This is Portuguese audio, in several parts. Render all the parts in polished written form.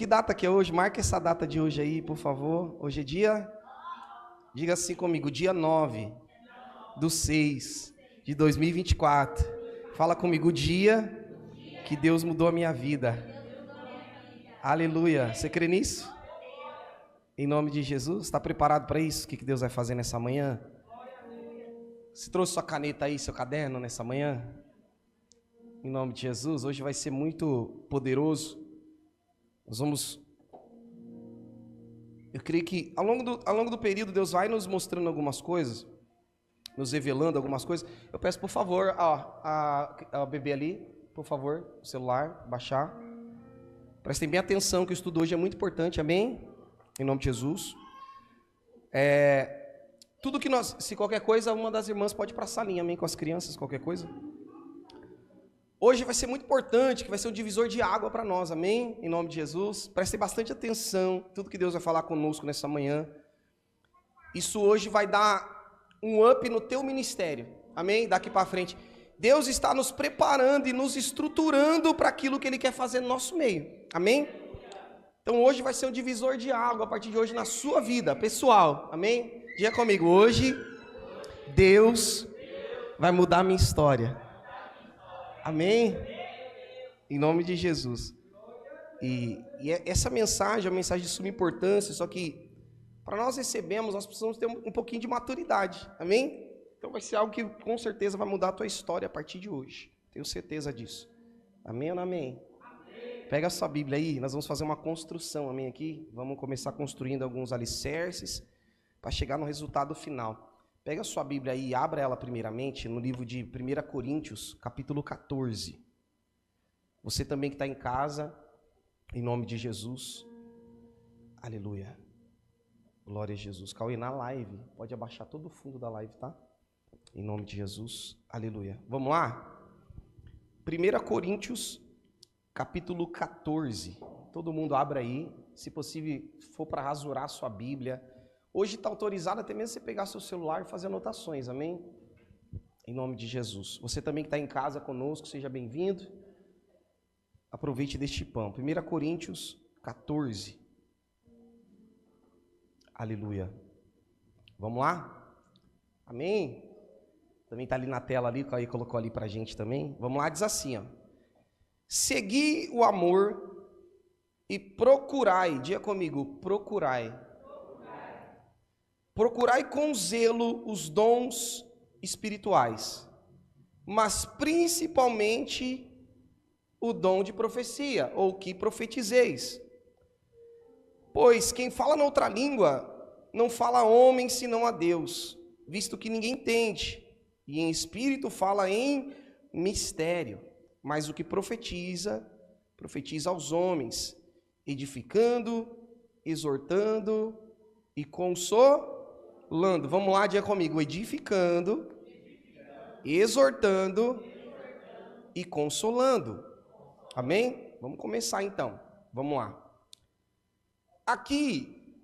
que data que é hoje? Marca essa data de hoje aí, por favor. Hoje é dia... Diga assim comigo, dia 9/6/2024. Fala comigo, o dia que Deus mudou a minha vida. Aleluia. Você crê nisso? Em nome de Jesus. Está preparado para isso? O que Deus vai fazer nessa manhã? Você trouxe sua caneta aí, seu caderno nessa manhã? Em nome de Jesus. Hoje vai ser muito poderoso. Nós vamos... Eu creio que ao longo do período Deus vai nos mostrando algumas coisas, nos revelando algumas coisas. Eu peço, por favor, a bebê ali, por favor, o celular, baixar. Prestem bem atenção que o estudo hoje é muito importante, amém? Em nome de Jesus. Tudo que nós, se qualquer coisa, uma das irmãs pode ir para a salinha, amém? Com as crianças, qualquer coisa. Hoje vai ser muito importante, que vai ser um divisor de água para nós, amém? Em nome de Jesus. Prestem bastante atenção, tudo que Deus vai falar conosco nessa manhã. Isso hoje vai dar um up no teu ministério, amém? Daqui para frente. Deus está nos preparando e nos estruturando para aquilo que Ele quer fazer no nosso meio, amém? Então hoje vai ser um divisor de água, a partir de hoje, na sua vida, pessoal, amém? Diga comigo, hoje Deus vai mudar a minha história. Amém? Em nome de Jesus. E essa mensagem é uma mensagem de suma importância, só que para nós recebermos, nós precisamos ter um pouquinho de maturidade. Amém? Então vai ser algo que com certeza vai mudar a tua história a partir de hoje. Tenho certeza disso. Amém ou não amém? Amém. Pega a sua Bíblia aí, nós vamos fazer uma construção, amém, aqui. Vamos começar construindo alguns alicerces para chegar no resultado final. Pega a sua Bíblia aí e abra ela primeiramente no livro de 1 Coríntios, capítulo 14. Você também que está em casa, em nome de Jesus. Aleluia. Glória a Jesus. Cauê, na live, pode abaixar todo o fundo da live, tá? Em nome de Jesus. Aleluia. Vamos lá? 1 Coríntios, capítulo 14. Todo mundo abra aí. Se possível, for para rasurar a sua Bíblia. Hoje está autorizado até mesmo você pegar seu celular e fazer anotações, amém? Em nome de Jesus. Você também que está em casa conosco, seja bem-vindo. Aproveite deste pão. 1 Coríntios 14. Aleluia. Vamos lá? Amém? Também está ali na tela, ali, o Caí colocou ali para a gente também. Vamos lá, diz assim, ó. Segui o amor e procurai, diga comigo, procurai. Procurai com zelo os dons espirituais, mas principalmente o dom de profecia, ou que profetizeis. Pois quem fala noutra língua não fala a homem senão a Deus, visto que ninguém entende, e em espírito fala em mistério, mas o que profetiza, profetiza aos homens, edificando, exortando e consolando. Vamos lá, diga comigo, edificando, exortando e consolando. Amém? Vamos começar então, vamos lá. Aqui,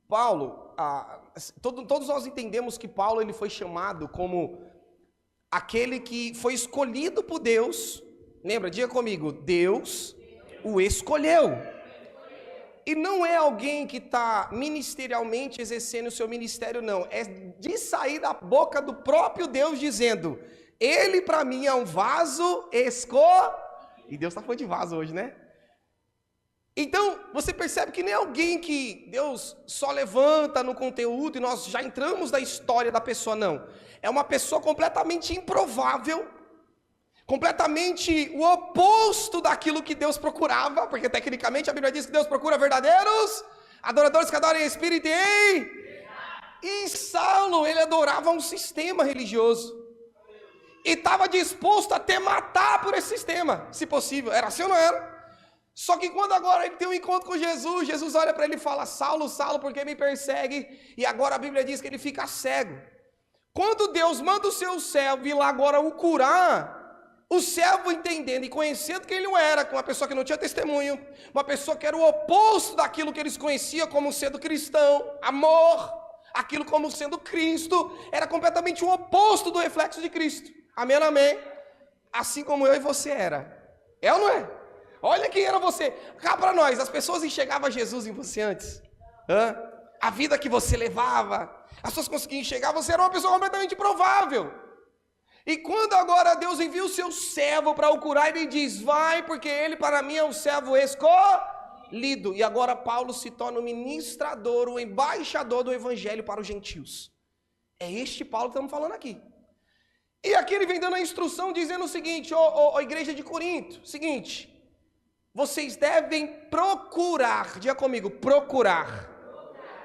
Paulo, todos nós entendemos que Paulo ele foi chamado como aquele que foi escolhido por Deus. Lembra, diga comigo, Deus o escolheu. E não é alguém que está ministerialmente exercendo o seu ministério, não. É de sair da boca do próprio Deus dizendo, ele para mim é um vaso escolhido. E Deus está falando de vaso hoje, né? Então, você percebe que nem é alguém que Deus só levanta no conteúdo e nós já entramos na história da pessoa, não. É uma pessoa completamente improvável, completamente o oposto daquilo que Deus procurava, porque tecnicamente a Bíblia diz que Deus procura verdadeiros adoradores que adorem em espírito e Saulo, ele adorava um sistema religioso e estava disposto a até matar por esse sistema, se possível. Era assim ou não era? Só que quando agora ele tem um encontro com Jesus, Jesus olha para ele e fala, Saulo, Saulo, por que me persegue? E agora a Bíblia diz que ele fica cego. Quando Deus manda o seu servo ir lá agora o curar, o servo entendendo e conhecendo quem ele era, com uma pessoa que não tinha testemunho, uma pessoa que era o oposto daquilo que eles conheciam como sendo cristão, amor, aquilo como sendo Cristo, era completamente o oposto do reflexo de Cristo. Amém, amém? Assim como eu e você era. É ou não é? Olha quem era você. Cá para nós, as pessoas enxergavam Jesus em você antes. A vida que você levava, as pessoas conseguiam enxergar, você era uma pessoa completamente improvável. E quando agora Deus envia o seu servo para o curar, ele diz, vai, porque ele para mim é um servo escolhido. E agora Paulo se torna o ministrador, o embaixador do evangelho para os gentios. É este Paulo que estamos falando aqui. E aqui ele vem dando a instrução dizendo o seguinte, ó igreja de Corinto, seguinte, vocês devem procurar, diga comigo, procurar.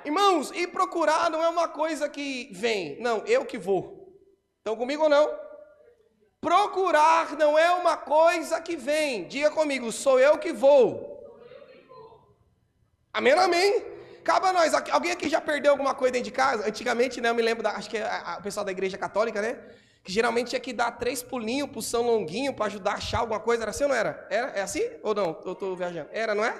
Irmãos, e procurar não é uma coisa que vem, não, eu que vou. Estão comigo ou não? Procurar não é uma coisa que vem, diga comigo, sou eu que vou. Amém, amém? Cabe a nós, alguém aqui já perdeu alguma coisa dentro de casa? Antigamente, né, eu me lembro, acho que é o pessoal da igreja católica, né? Que geralmente tinha que dar 3 pulinhos pro São Longuinho para ajudar a achar alguma coisa, era assim ou não era? É assim ou não? Eu estou viajando. Era, não é?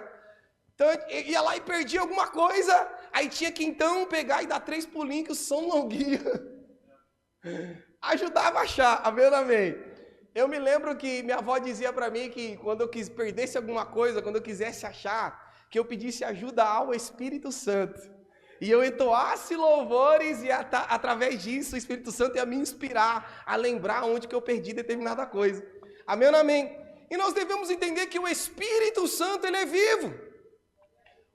Então, ia lá e perdia alguma coisa, aí tinha que então pegar e dar 3 pulinhos que o São Longuinho ajudava a achar, amém? Eu me lembro que minha avó dizia para mim que quando eu perdesse alguma coisa, quando eu quisesse achar, que eu pedisse ajuda ao Espírito Santo. E eu entoasse louvores e através disso o Espírito Santo ia me inspirar a lembrar onde que eu perdi determinada coisa. Amém? E nós devemos entender que o Espírito Santo, ele é vivo.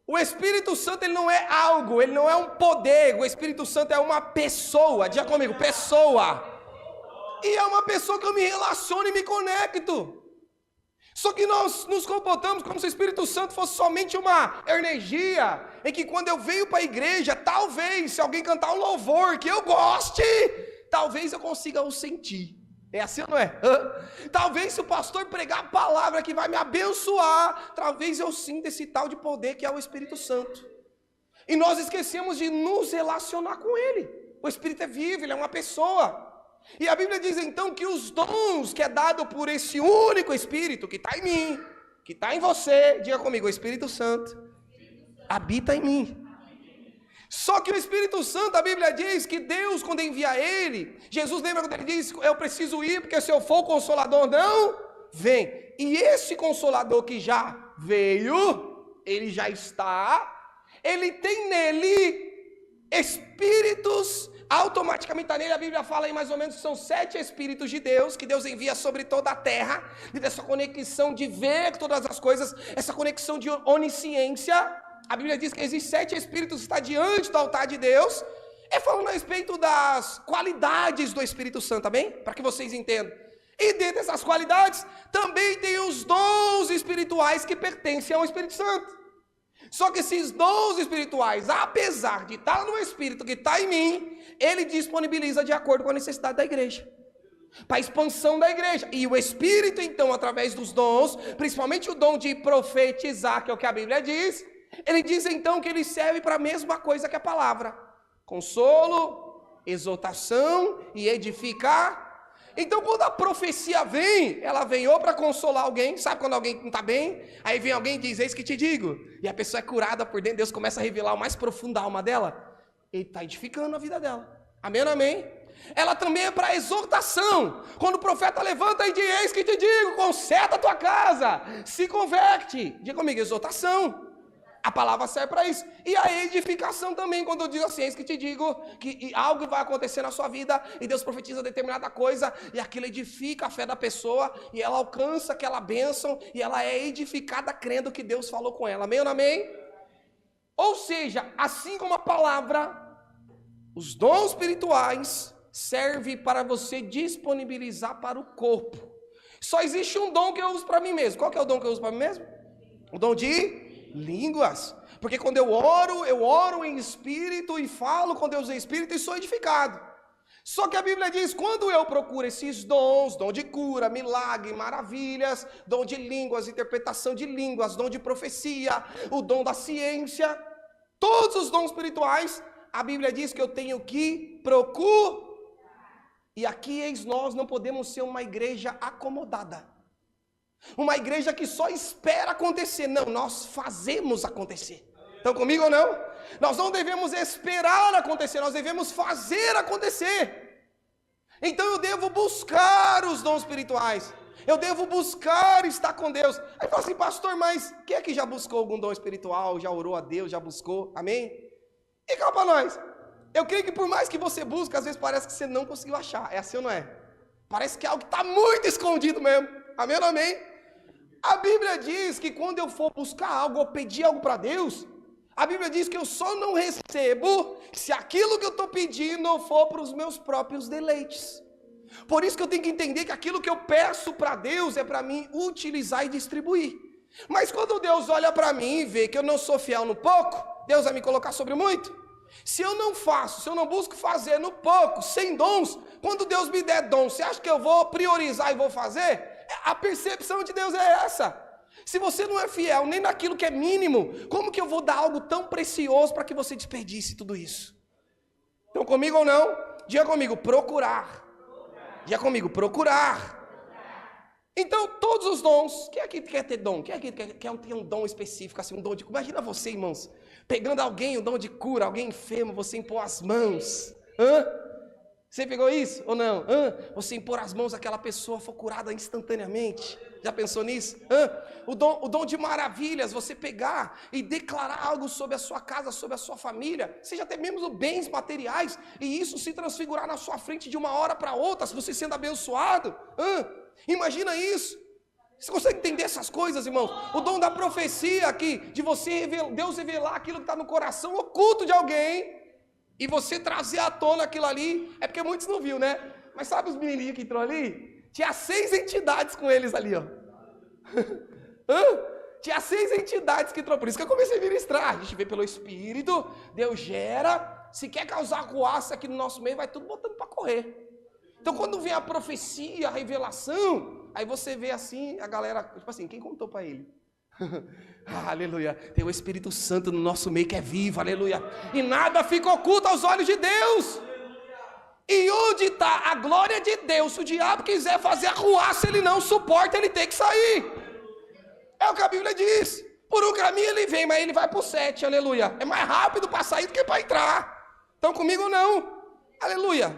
O Espírito Santo, ele não é algo, ele não é um poder. O Espírito Santo é uma pessoa. Diga comigo, pessoa. E é uma pessoa que eu me relaciono e me conecto. Só que nós nos comportamos como se o Espírito Santo fosse somente uma energia, em que quando eu venho para a igreja, talvez, se alguém cantar um louvor que eu goste, talvez eu consiga o sentir. É assim ou não é? Talvez se o pastor pregar a palavra que vai me abençoar, talvez eu sinta esse tal de poder que é o Espírito Santo. E nós esquecemos de nos relacionar com ele. O Espírito é vivo, ele é uma pessoa. E a Bíblia diz então que os dons que é dado por esse único Espírito que está em mim, que está em você, diga comigo, o Espírito Santo habita em mim. Só que o Espírito Santo, a Bíblia diz que Deus, quando envia ele, Jesus lembra quando ele diz, eu preciso ir porque se eu for o Consolador não vem. E esse Consolador que já veio, ele já está, ele tem nele espíritos, automaticamente está nele, a Bíblia fala aí mais ou menos que são 7 espíritos de Deus, que Deus envia sobre toda a terra, essa conexão de ver todas as coisas, essa conexão de onisciência. A Bíblia diz que existem 7 espíritos que estão diante do altar de Deus, falando a respeito das qualidades do Espírito Santo, amém? Para que vocês entendam. E dentro dessas qualidades, também tem os dons espirituais que pertencem ao Espírito Santo. Só que esses dons espirituais, apesar de estar no Espírito que está em mim, ele disponibiliza de acordo com a necessidade da igreja, para a expansão da igreja. E o Espírito, então, através dos dons, principalmente o dom de profetizar, que é o que a Bíblia diz, ele diz então que ele serve para a mesma coisa que a palavra: consolo, exortação e edificar. Então quando a profecia vem, ela vem ou para consolar alguém, sabe quando alguém não está bem? Aí vem alguém e diz, eis que te digo, e a pessoa é curada por dentro, Deus começa a revelar o mais profundo da alma dela, ele está edificando a vida dela, amém? Ela também é para exortação, quando o profeta levanta e diz, eis que te digo, conserta a tua casa, se converte, diga comigo, exortação. A palavra serve para isso. E a edificação também, quando eu digo assim, eis que te digo que algo vai acontecer na sua vida, e Deus profetiza determinada coisa, e aquilo edifica a fé da pessoa, e ela alcança aquela bênção, e ela é edificada crendo que Deus falou com ela. Amém ou não amém? Ou seja, assim como a palavra, os dons espirituais servem para você disponibilizar para o corpo. Só existe um dom que eu uso para mim mesmo. Qual que é o dom que eu uso para mim mesmo? O dom de línguas, porque quando eu oro em espírito e falo com Deus em espírito e sou edificado. Só que a Bíblia diz, quando eu procuro esses dons, dom de cura, milagre, maravilhas, dom de línguas, interpretação de línguas, dom de profecia, o dom da ciência, todos os dons espirituais, a Bíblia diz que eu tenho que procurar. E aqui eis nós não podemos ser uma igreja acomodada. Uma igreja que só espera acontecer. Não, nós fazemos acontecer. Estão comigo ou não? Nós não devemos esperar acontecer, nós devemos fazer acontecer. Então eu devo buscar os dons espirituais. Eu devo buscar estar com Deus. Aí fala assim, pastor, mas quem é que já buscou algum dom espiritual, já orou a Deus, já buscou? Amém? E calma para nós. Eu creio que por mais que você busque, às vezes parece que você não conseguiu achar. É assim ou não é? Parece que é algo que está muito escondido mesmo. Amém ou não amém? A Bíblia diz que quando eu for buscar algo ou pedir algo para Deus, a Bíblia diz que eu só não recebo se aquilo que eu estou pedindo for para os meus próprios deleites. Por isso que eu tenho que entender que aquilo que eu peço para Deus é para mim utilizar e distribuir. Mas quando Deus olha para mim e vê que eu não sou fiel no pouco, Deus vai me colocar sobre o muito. Se eu não faço, se eu não busco fazer no pouco, sem dons, quando Deus me der dom, você acha que eu vou priorizar e vou fazer? A percepção de Deus é essa. Se você não é fiel nem naquilo que é mínimo, como que eu vou dar algo tão precioso para que você desperdice tudo isso? Estão comigo ou não? Diga comigo, procurar. Diga comigo, procurar. Então, todos os dons, quem aqui quer ter dom? Quem aqui quer ter um dom específico, assim, um dom de cura? Imagina você, irmãos, pegando alguém, um dom de cura, alguém enfermo, você impor as mãos. Você pegou isso ou não? Você impor as mãos, aquela pessoa for curada instantaneamente. Já pensou nisso? O dom de maravilhas, você pegar e declarar algo sobre a sua casa, sobre a sua família, seja até mesmo bens materiais, e isso se transfigurar na sua frente de uma hora para outra, você sendo abençoado. Imagina isso. Você consegue entender essas coisas, irmãos? O dom da profecia aqui, de você Deus revelar aquilo que está no coração oculto de alguém, e você trazer à tona aquilo ali. É porque muitos não viu, né? Mas sabe os menininhos que entrou ali? Tinha 6 entidades com eles ali, ó. Tinha 6 entidades que entrou. Por isso que eu comecei a ministrar. A gente vê pelo Espírito, Deus gera. Se quer causar ruaça aqui no nosso meio, vai tudo botando para correr. Então quando vem a profecia, a revelação, aí você vê assim, a galera, tipo assim, quem contou para ele? Aleluia, tem o Espírito Santo no nosso meio que é vivo, aleluia, e nada fica oculto aos olhos de Deus. E onde está a glória de Deus? Se o diabo quiser fazer arruaça, ele não suporta, ele tem que sair. É o que a Bíblia diz. Por um caminho ele vem, mas ele vai para o 7, aleluia. É mais rápido para sair do que para entrar. Estão comigo ou não? Aleluia.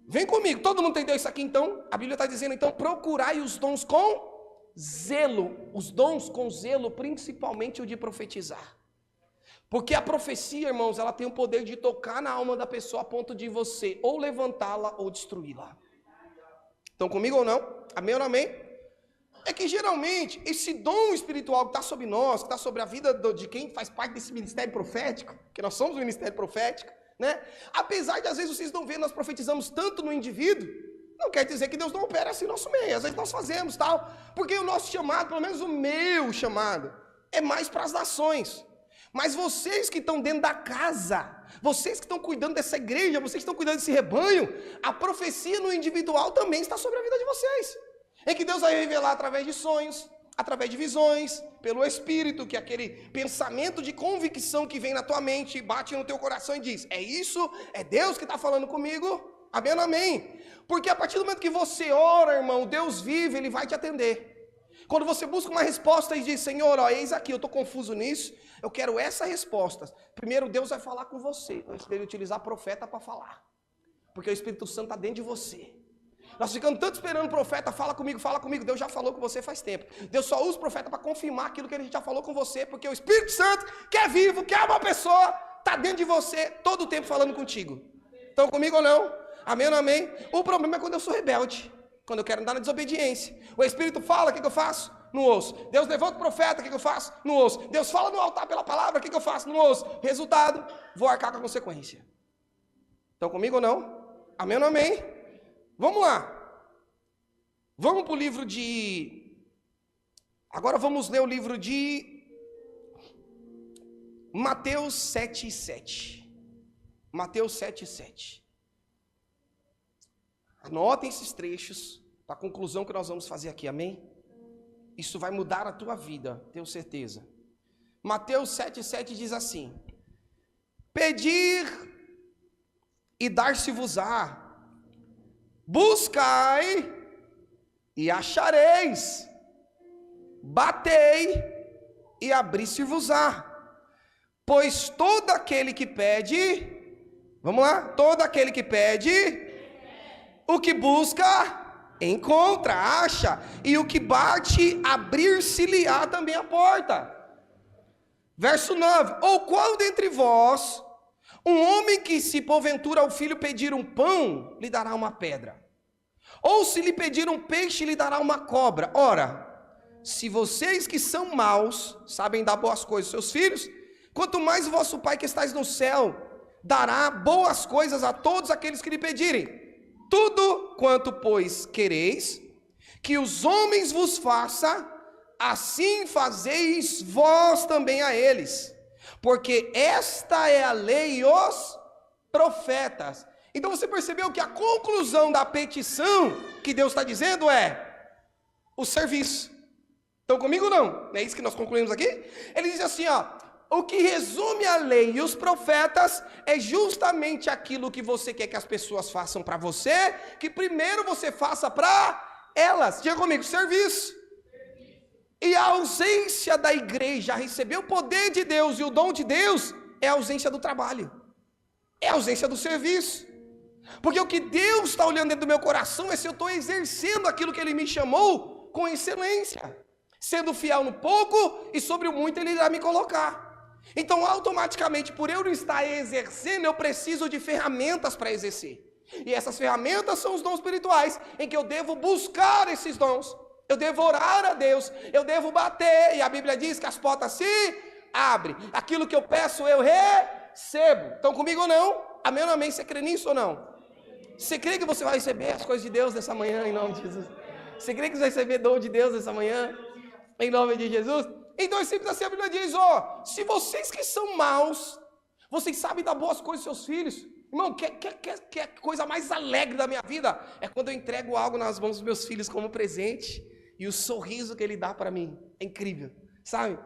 Vem comigo, todo mundo entendeu isso aqui então? A Bíblia está dizendo então, procurai os dons com zelo, os dons com zelo, principalmente o de profetizar. Porque a profecia, irmãos, ela tem o poder de tocar na alma da pessoa a ponto de você ou levantá-la ou destruí-la. Estão comigo ou não? Amém ou não amém? É que geralmente esse dom espiritual que está sobre nós, que está sobre a vida de quem faz parte desse ministério profético, que nós somos um ministério profético, né? Apesar de às vezes vocês não verem, nós profetizamos tanto no indivíduo, não quer dizer que Deus não opera assim no nosso meio. Às vezes nós fazemos tal, porque o nosso chamado, pelo menos o meu chamado, é mais para as nações. Mas vocês que estão dentro da casa, vocês que estão cuidando dessa igreja, vocês que estão cuidando desse rebanho, a profecia no individual também está sobre a vida de vocês. É que Deus vai revelar através de sonhos, através de visões, pelo Espírito, que é aquele pensamento de convicção que vem na tua mente, bate no teu coração e diz, é isso, é Deus que está falando comigo, amém ou amém? Porque a partir do momento que você ora, irmão, Deus vive, Ele vai te atender. Quando você busca uma resposta e diz, Senhor, ó, eis aqui, eu estou confuso nisso, eu quero essa resposta. Primeiro Deus vai falar com você, antes dele utilizar profeta para falar. Porque o Espírito Santo está dentro de você. Nós ficamos tanto esperando o profeta, fala comigo, Deus já falou com você faz tempo. Deus só usa o profeta para confirmar aquilo que ele já falou com você, porque o Espírito Santo, que é vivo, que é uma pessoa, está dentro de você, todo o tempo falando contigo. Estão comigo ou não? Amém ou não amém? O problema é quando eu sou rebelde, quando eu quero andar na desobediência. O Espírito fala, o que eu faço? Não ouço. Deus levanta o profeta, o que eu faço? Não ouço. Deus fala no altar pela palavra, o que eu faço? Não ouço. Resultado, vou arcar com a consequência. Estão comigo ou não? Amém ou não amém? Vamos lá. Vamos para o livro de... Agora vamos ler o livro de Mateus 7:7. Mateus 7:7. Anotem esses trechos para a conclusão que nós vamos fazer aqui, amém? Isso vai mudar a tua vida, tenho certeza. Mateus 7:7 diz assim: pedir e dar-se-vos-á, buscai e achareis, batei e abri-se-vos-á, pois todo aquele que pede, vamos lá, todo aquele que pede, o que busca, encontra, acha, e o que bate, abrir-se-lhe-á também a porta. Verso 9, ou qual dentre vós, um homem que se porventura ao filho pedir um pão, lhe dará uma pedra? Ou se lhe pedir um peixe, lhe dará uma cobra? Ora, se vocês que são maus, sabem dar boas coisas aos seus filhos, quanto mais o vosso Pai que estais no céu, dará boas coisas a todos aqueles que lhe pedirem. Tudo quanto, pois, quereis, que os homens vos façam, assim fazeis vós também a eles, porque esta é a lei e os profetas. Então você percebeu que a conclusão da petição que Deus está dizendo é o serviço. Estão comigo ou não? É isso que nós concluímos aqui? Ele diz assim, ó, o que resume a lei e os profetas é justamente aquilo que você quer que as pessoas façam para você, que primeiro você faça para elas. Diga comigo, serviço. E a ausência da igreja a receber o poder de Deus e o dom de Deus é a ausência do trabalho, é a ausência do serviço. Porque o que Deus está olhando dentro do meu coração é se eu estou exercendo aquilo que Ele me chamou com excelência, sendo fiel no pouco e sobre o muito Ele irá me colocar. Então automaticamente, por eu não estar exercendo, eu preciso de ferramentas para exercer. E essas ferramentas são os dons espirituais, em que eu devo buscar esses dons. Eu devo orar a Deus, eu devo bater, e a Bíblia diz que as portas se abrem, aquilo que eu peço eu recebo. Estão comigo ou não? Amém ou não amém? Você crê nisso ou não? Você crê que você vai receber as coisas de Deus nessa manhã, em nome de Jesus? Você crê que você vai receber dom de Deus nessa manhã, em nome de Jesus? Então é simples assim, a Bíblia diz, ó, se vocês que são maus, vocês sabem dar boas coisas aos seus filhos, irmão, que coisa mais alegre da minha vida é quando eu entrego algo nas mãos dos meus filhos como presente, e o sorriso que ele dá para mim, é incrível, sabe?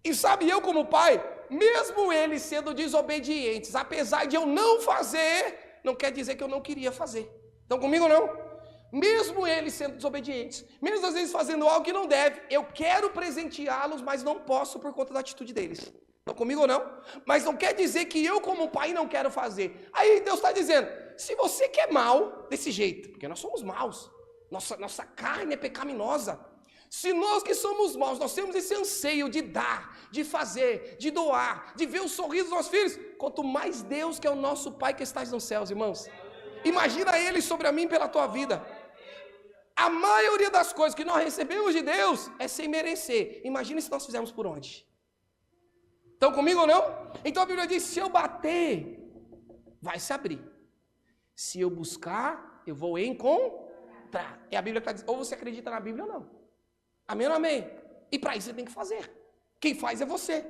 E sabe, eu como pai, mesmo eles sendo desobedientes, apesar de eu não fazer, não quer dizer que eu não queria fazer. Estão comigo ou não? Mesmo eles sendo desobedientes, mesmo às vezes fazendo algo que não deve, eu quero presenteá-los, mas não posso por conta da atitude deles. Estão comigo ou não? Mas não quer dizer que eu como pai não quero fazer. Aí Deus está dizendo, se você quer mal desse jeito, porque nós somos maus, nossa carne é pecaminosa. Se nós que somos maus, nós temos esse anseio de dar, de fazer, de doar, de ver o sorriso dos nossos filhos, quanto mais Deus que é o nosso Pai que está nos céus, irmãos. Imagina Ele sobre a mim pela tua vida. A maioria das coisas que nós recebemos de Deus é sem merecer. Imagina se nós fizermos por onde. Estão comigo ou não? Então a Bíblia diz, se eu bater, vai se abrir. Se eu buscar, eu vou encontrar. É a Bíblia que está dizendo, ou você acredita na Bíblia ou não. Amém ou não amém? E para isso você tem que fazer. Quem faz é você.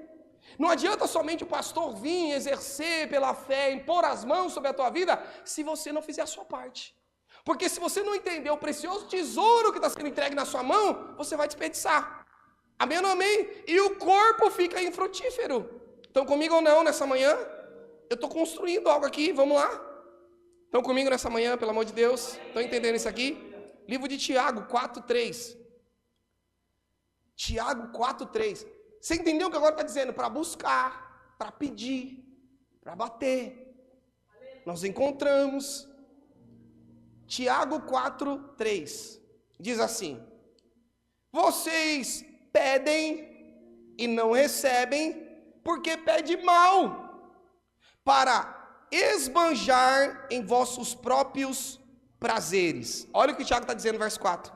Não adianta somente o pastor vir exercer pela fé, impor as mãos sobre a tua vida, se você não fizer a sua parte. Porque se você não entender o precioso tesouro que está sendo entregue na sua mão, você vai desperdiçar. Amém ou não amém? E o corpo fica infrutífero. Estão comigo ou não nessa manhã? Eu estou construindo algo aqui, vamos lá? Estão comigo nessa manhã, pelo amor de Deus? Estão entendendo isso aqui? Livro de Tiago 4:3. Tiago 4:3. Você entendeu o que agora está dizendo? Para buscar, para pedir, para bater. Nós encontramos. Tiago 4:3. Diz assim: vocês pedem e não recebem, porque pedem mal, para esbanjar em vossos próprios prazeres. Olha o que o Tiago está dizendo no verso 4.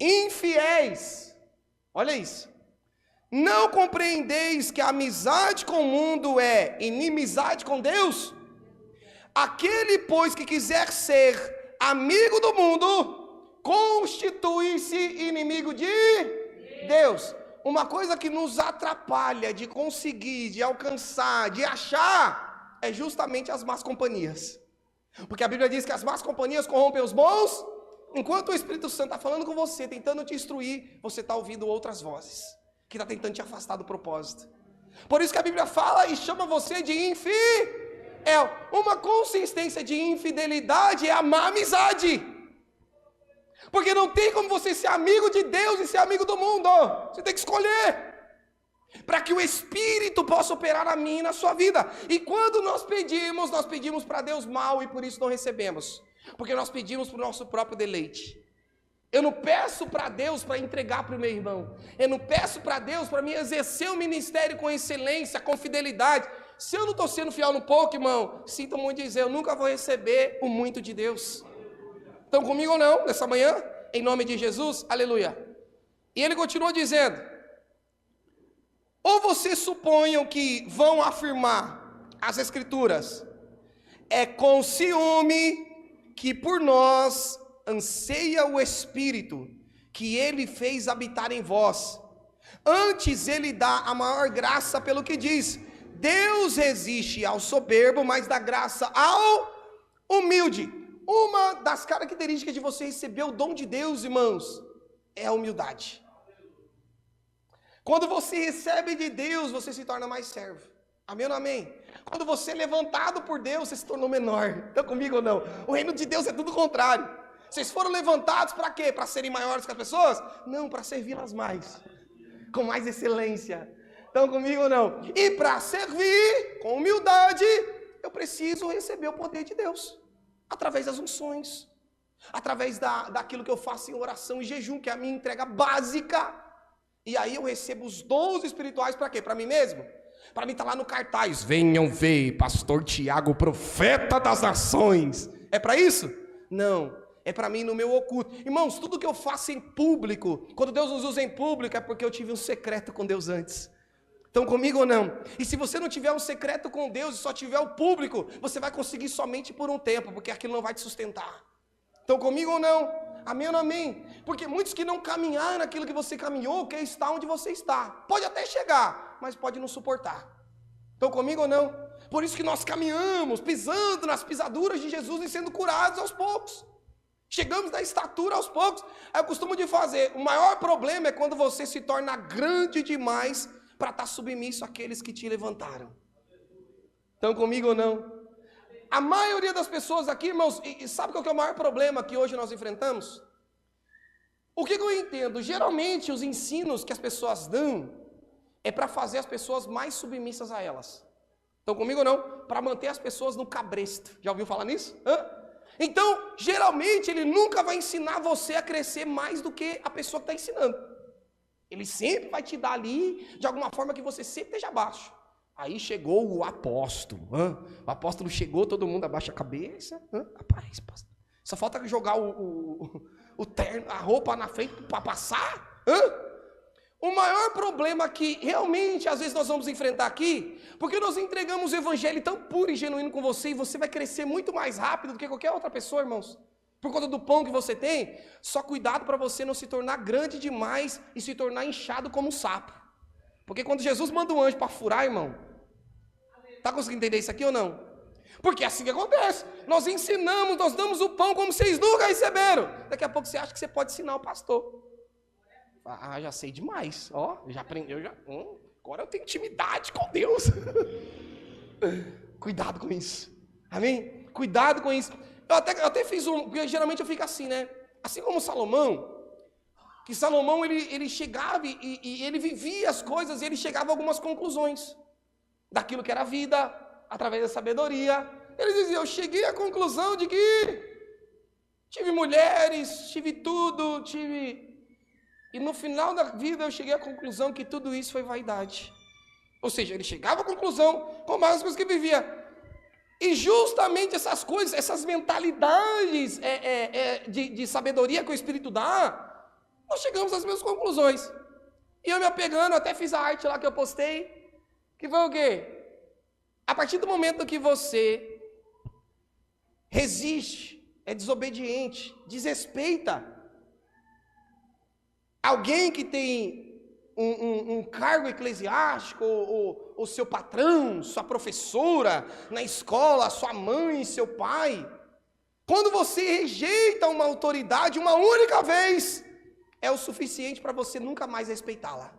Infiéis, olha isso. Não compreendeis que a amizade com o mundo é inimizade com Deus? Aquele, pois, que quiser ser amigo do mundo, constitui-se inimigo de Deus. Uma coisa que nos atrapalha de conseguir, de alcançar, de achar, é justamente as más companhias. Porque a Bíblia diz que as más companhias corrompem os bons. Enquanto o Espírito Santo está falando com você, tentando te instruir, você está ouvindo outras vozes, que está tentando te afastar do propósito. Por isso que a Bíblia fala e chama você de infiel. Uma consistência de infidelidade é a má amizade. Porque não tem como você ser amigo de Deus e ser amigo do mundo. Você tem que escolher. Para que o Espírito possa operar na minha e na sua vida. E quando nós pedimos para Deus mal e por isso não recebemos. Porque nós pedimos para o nosso próprio deleite. Eu não peço para Deus para entregar para o meu irmão. Eu não peço para Deus para me exercer o ministério com excelência, com fidelidade. Se eu não estou sendo fiel no pouco, irmão, sinto muito dizer, eu nunca vou receber o muito de Deus. Estão comigo ou não, nessa manhã? Em nome de Jesus, aleluia. E ele continua dizendo, ou vocês suponham que vão afirmar as Escrituras, é com ciúme que por nós anseia o Espírito, que ele fez habitar em vós. Antes ele dá a maior graça pelo que diz, Deus resiste ao soberbo, mas dá graça ao humilde. Uma das características de você receber o dom de Deus, irmãos, é a humildade. Quando você recebe de Deus, você se torna mais servo. Amém ou não amém? Quando você é levantado por Deus, você se tornou menor. Estão comigo ou não? O reino de Deus é tudo o contrário. Vocês foram levantados para quê? Para serem maiores que as pessoas? Não, para servi-las mais. Com mais excelência. Estão comigo ou não? E para servir com humildade, eu preciso receber o poder de Deus. Através das unções. Através daquilo que eu faço em oração e jejum, que é a minha entrega básica. E aí eu recebo os dons espirituais para quê? Para mim mesmo? Para mim estar lá no cartaz. Venham ver, pastor Tiago, profeta das nações. É para isso? Não. É para mim no meu oculto. Irmãos, tudo que eu faço em público, quando Deus nos usa em público, é porque eu tive um secreto com Deus antes. Estão comigo ou não? E se você não tiver um secreto com Deus e só tiver o público, você vai conseguir somente por um tempo, porque aquilo não vai te sustentar. Estão comigo ou não? Amém ou não amém? Porque muitos que não caminharam naquilo que você caminhou, quer estar onde você está. Pode até chegar, mas pode não suportar. Estão comigo ou não? Por isso que nós caminhamos, pisando nas pisaduras de Jesus e sendo curados aos poucos. Chegamos na estatura aos poucos. Eu costumo de fazer, o maior problema é quando você se torna grande demais para estar submisso àqueles que te levantaram. Estão comigo ou não? A maioria das pessoas aqui, irmãos, e sabe qual que é o maior problema que hoje nós enfrentamos? O que eu entendo? Geralmente os ensinos que as pessoas dão é para fazer as pessoas mais submissas a elas. Estão comigo ou não? Para manter as pessoas no cabresto. Já ouviu falar nisso? Então, geralmente ele nunca vai ensinar você a crescer mais do que a pessoa que está ensinando. Ele sempre vai te dar ali, de alguma forma que você sempre esteja abaixo. Aí chegou o apóstolo. O apóstolo chegou, todo mundo abaixa a cabeça. Aparece, apóstolo. Só falta jogar o terno, a roupa na frente para passar. O maior problema que realmente às vezes nós vamos enfrentar aqui, porque nós entregamos o evangelho tão puro e genuíno com você, e você vai crescer muito mais rápido do que qualquer outra pessoa, irmãos. Por conta do pão que você tem, só cuidado para você não se tornar grande demais e se tornar inchado como um sapo. Porque quando Jesus manda um anjo para furar, irmão, está conseguindo entender isso aqui ou não? Porque é assim que acontece. Nós ensinamos, nós damos o pão como vocês nunca receberam. Daqui a pouco você acha que você pode ensinar o pastor. Já sei demais. Já aprendeu, agora eu tenho intimidade com Deus. Cuidado com isso. Amém? Cuidado com isso. Eu até fiz porque geralmente eu fico assim, né? Assim como Salomão, que Salomão ele chegava e ele vivia as coisas e ele chegava a algumas conclusões daquilo que era a vida, através da sabedoria. Ele dizia, eu cheguei à conclusão de que tive mulheres, tive tudo, e no final da vida eu cheguei à conclusão que tudo isso foi vaidade. Ou seja, ele chegava à conclusão com mais coisas que vivia. E justamente essas coisas, essas mentalidades de sabedoria que o Espírito dá, nós chegamos às mesmas conclusões. E eu me apegando, até fiz a arte lá que eu postei, que foi o quê? A partir do momento que você resiste, é desobediente, desrespeita alguém que tem um cargo eclesiástico, ou seu patrão, sua professora na escola, sua mãe, seu pai, quando você rejeita uma autoridade uma única vez, é o suficiente para você nunca mais respeitá-la.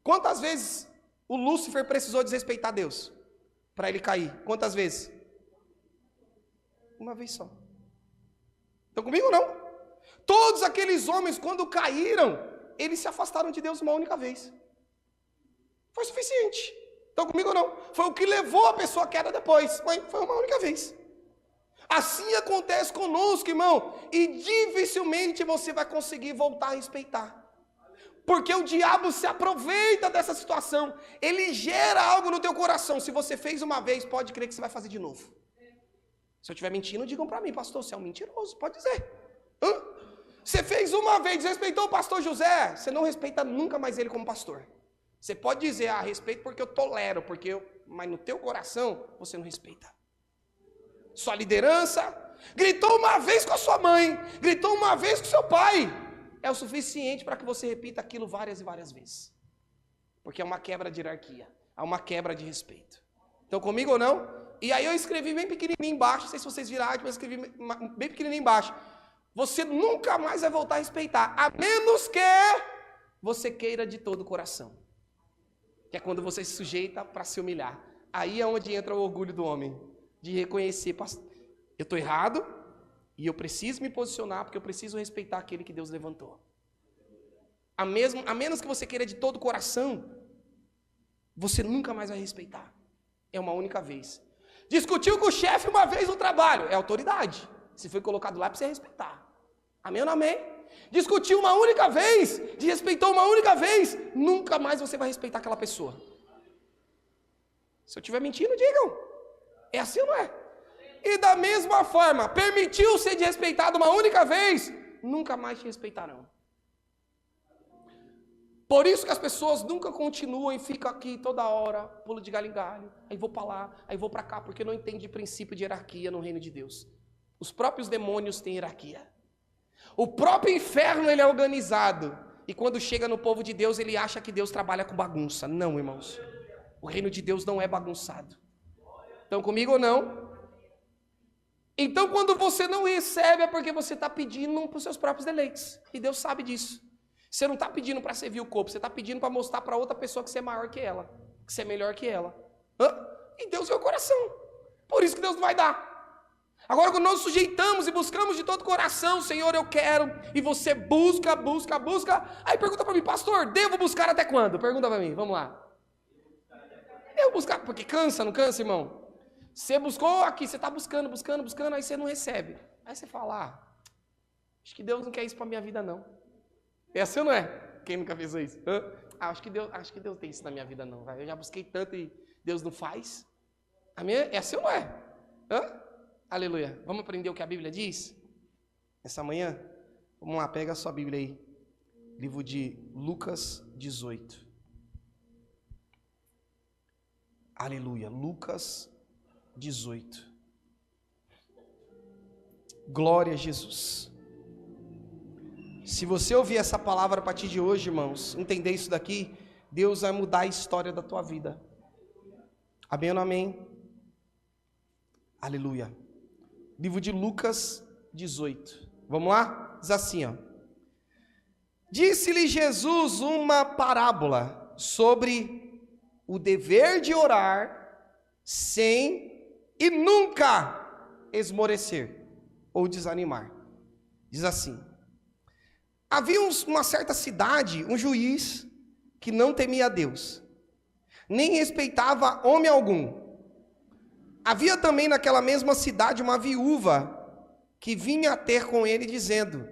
Quantas vezes o Lúcifer precisou desrespeitar Deus para ele cair? Quantas vezes? Uma vez só. Estão comigo ou não? Todos aqueles homens, quando caíram, eles se afastaram de Deus uma única vez. Foi suficiente. Estão comigo ou não? Foi o que levou a pessoa à queda depois. Mas foi uma única vez. Assim acontece conosco, irmão, e dificilmente você vai conseguir voltar a respeitar. Porque o diabo se aproveita dessa situação, ele gera algo no teu coração. Se você fez uma vez, pode crer que você vai fazer de novo. Se eu estiver mentindo, digam para mim, pastor, você é um mentiroso, pode dizer. Você fez uma vez, desrespeitou o pastor José, você não respeita nunca mais ele como pastor. Você pode dizer, respeito porque eu tolero, mas no teu coração, você não respeita. Sua liderança, gritou uma vez com a sua mãe, gritou uma vez com o seu pai, é o suficiente para que você repita aquilo várias e várias vezes. Porque é uma quebra de hierarquia, é uma quebra de respeito. Estão comigo ou não? E aí eu escrevi bem pequenininho embaixo, não sei se vocês viram, mas eu escrevi bem pequenininho embaixo. Você nunca mais vai voltar a respeitar, a menos que você queira de todo o coração. Que é quando você se sujeita para se humilhar. Aí é onde entra o orgulho do homem, de reconhecer, eu estou errado, e eu preciso me posicionar, porque eu preciso respeitar aquele que Deus levantou. A menos que você queira de todo o coração, você nunca mais vai respeitar. É uma única vez. Discutiu com o chefe uma vez no trabalho, é autoridade. Se foi colocado lá, precisa respeitar. Amém ou não amém? Discutiu uma única vez, desrespeitou uma única vez, nunca mais você vai respeitar aquela pessoa. Se eu estiver mentindo, digam. É assim ou não é? E da mesma forma, permitiu ser desrespeitado uma única vez, nunca mais te respeitarão. Por isso que as pessoas nunca continuam e ficam aqui toda hora, pulo de galho em galho, aí vou para lá, aí vou para cá, porque não entende princípio de hierarquia no reino de Deus. Os próprios demônios têm hierarquia. O próprio inferno ele é organizado. E quando chega no povo de Deus, ele acha que Deus trabalha com bagunça. Não, irmãos. O reino de Deus não é bagunçado. Estão comigo ou não? Então, quando você não recebe, é porque você está pedindo para os seus próprios deleites. E Deus sabe disso. Você não está pedindo para servir o corpo, você está pedindo para mostrar para outra pessoa que você é maior que ela, que você é melhor que ela. E Deus vê o coração. Por isso que Deus não vai dar. Agora, quando nós sujeitamos e buscamos de todo o coração, Senhor, eu quero, e você busca, aí pergunta para mim, pastor, devo buscar até quando? Pergunta para mim, vamos lá. Devo buscar, porque cansa, não cansa, irmão? Você buscou aqui, você está buscando, aí você não recebe. Aí você fala, acho que Deus não quer isso para a minha vida, não. É assim ou não é? Quem nunca fez isso? Acho que Deus tem isso na minha vida, não. Eu já busquei tanto e Deus não faz. É assim ou não é? Aleluia. Vamos aprender o que a Bíblia diz? Essa manhã? Vamos lá, pega a sua Bíblia aí. Livro de Lucas 18. Aleluia. Lucas 18. Glória a Jesus. Se você ouvir essa palavra a partir de hoje, irmãos, entender isso daqui, Deus vai mudar a história da tua vida. Amém ou não amém? Aleluia. Livro de Lucas 18. Vamos lá? Diz assim, Disse-lhe Jesus uma parábola sobre o dever de orar sem e nunca esmorecer ou desanimar. Diz assim: havia uma certa cidade, um juiz que não temia a Deus, nem respeitava homem algum. Havia também naquela mesma cidade uma viúva que vinha ter com ele dizendo: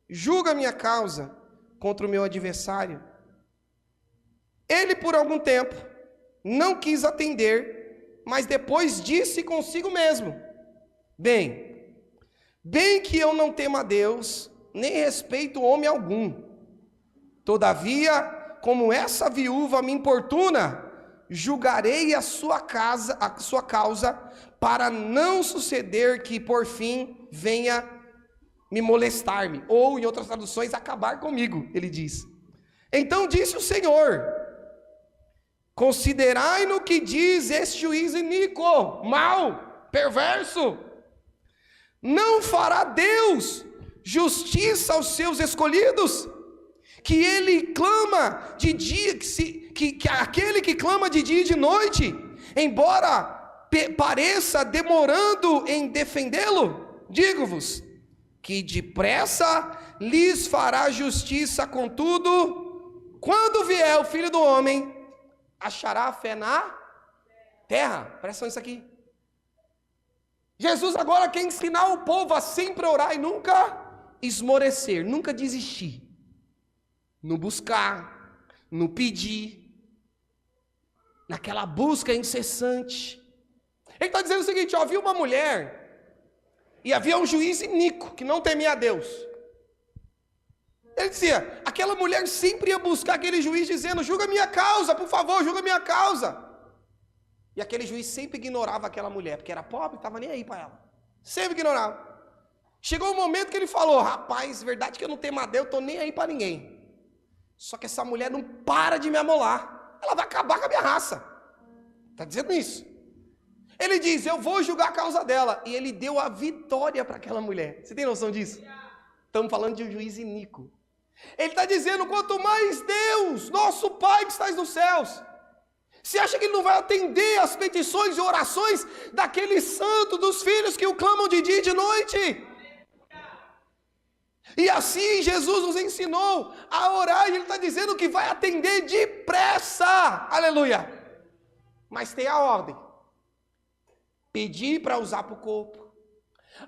julga minha causa contra o meu adversário. Ele por algum tempo não quis atender, mas depois disse consigo mesmo: bem que eu não temo a Deus, nem respeito homem algum. Todavia, como essa viúva me importuna, julgarei a sua causa, para não suceder que por fim venha me molestar-me, ou em outras traduções, acabar comigo, ele diz. Então disse o Senhor: considerai no que diz este juiz iníquo, mau, perverso. Não fará Deus justiça aos seus escolhidos, que ele clama de dia, que aquele que clama de dia e de noite, embora pareça demorando em defendê-lo, digo-vos que depressa lhes fará justiça. Contudo, quando vier o Filho do Homem, achará fé na terra? Presta atenção nisso aqui. Jesus agora quer ensinar o povo a sempre orar e nunca esmorecer, nunca desistir. No buscar, no pedir, naquela busca incessante. Ele está dizendo o seguinte, ó, havia uma mulher e havia um juiz iníquo que não temia a Deus. Ele dizia, aquela mulher sempre ia buscar aquele juiz dizendo, julga minha causa, por favor, julga minha causa. E aquele juiz sempre ignorava aquela mulher, porque era pobre, estava nem aí para ela. Sempre ignorava. Chegou um momento que ele falou, rapaz, verdade que eu não temo a Deus, eu estou nem aí para ninguém. Só que essa mulher não para de me amolar. Ela vai acabar com a minha raça. Está dizendo isso. Ele diz, eu vou julgar a causa dela. E ele deu a vitória para aquela mulher. Você tem noção disso? Estamos falando de um juiz iníquo. Ele está dizendo, quanto mais Deus, nosso Pai que estás nos céus, você acha que ele não vai atender as petições e orações daquele santo, dos filhos que o clamam de dia e de noite? E assim Jesus nos ensinou a orar, e ele está dizendo que vai atender depressa, aleluia. Mas tem a ordem, pedir para usar para o corpo,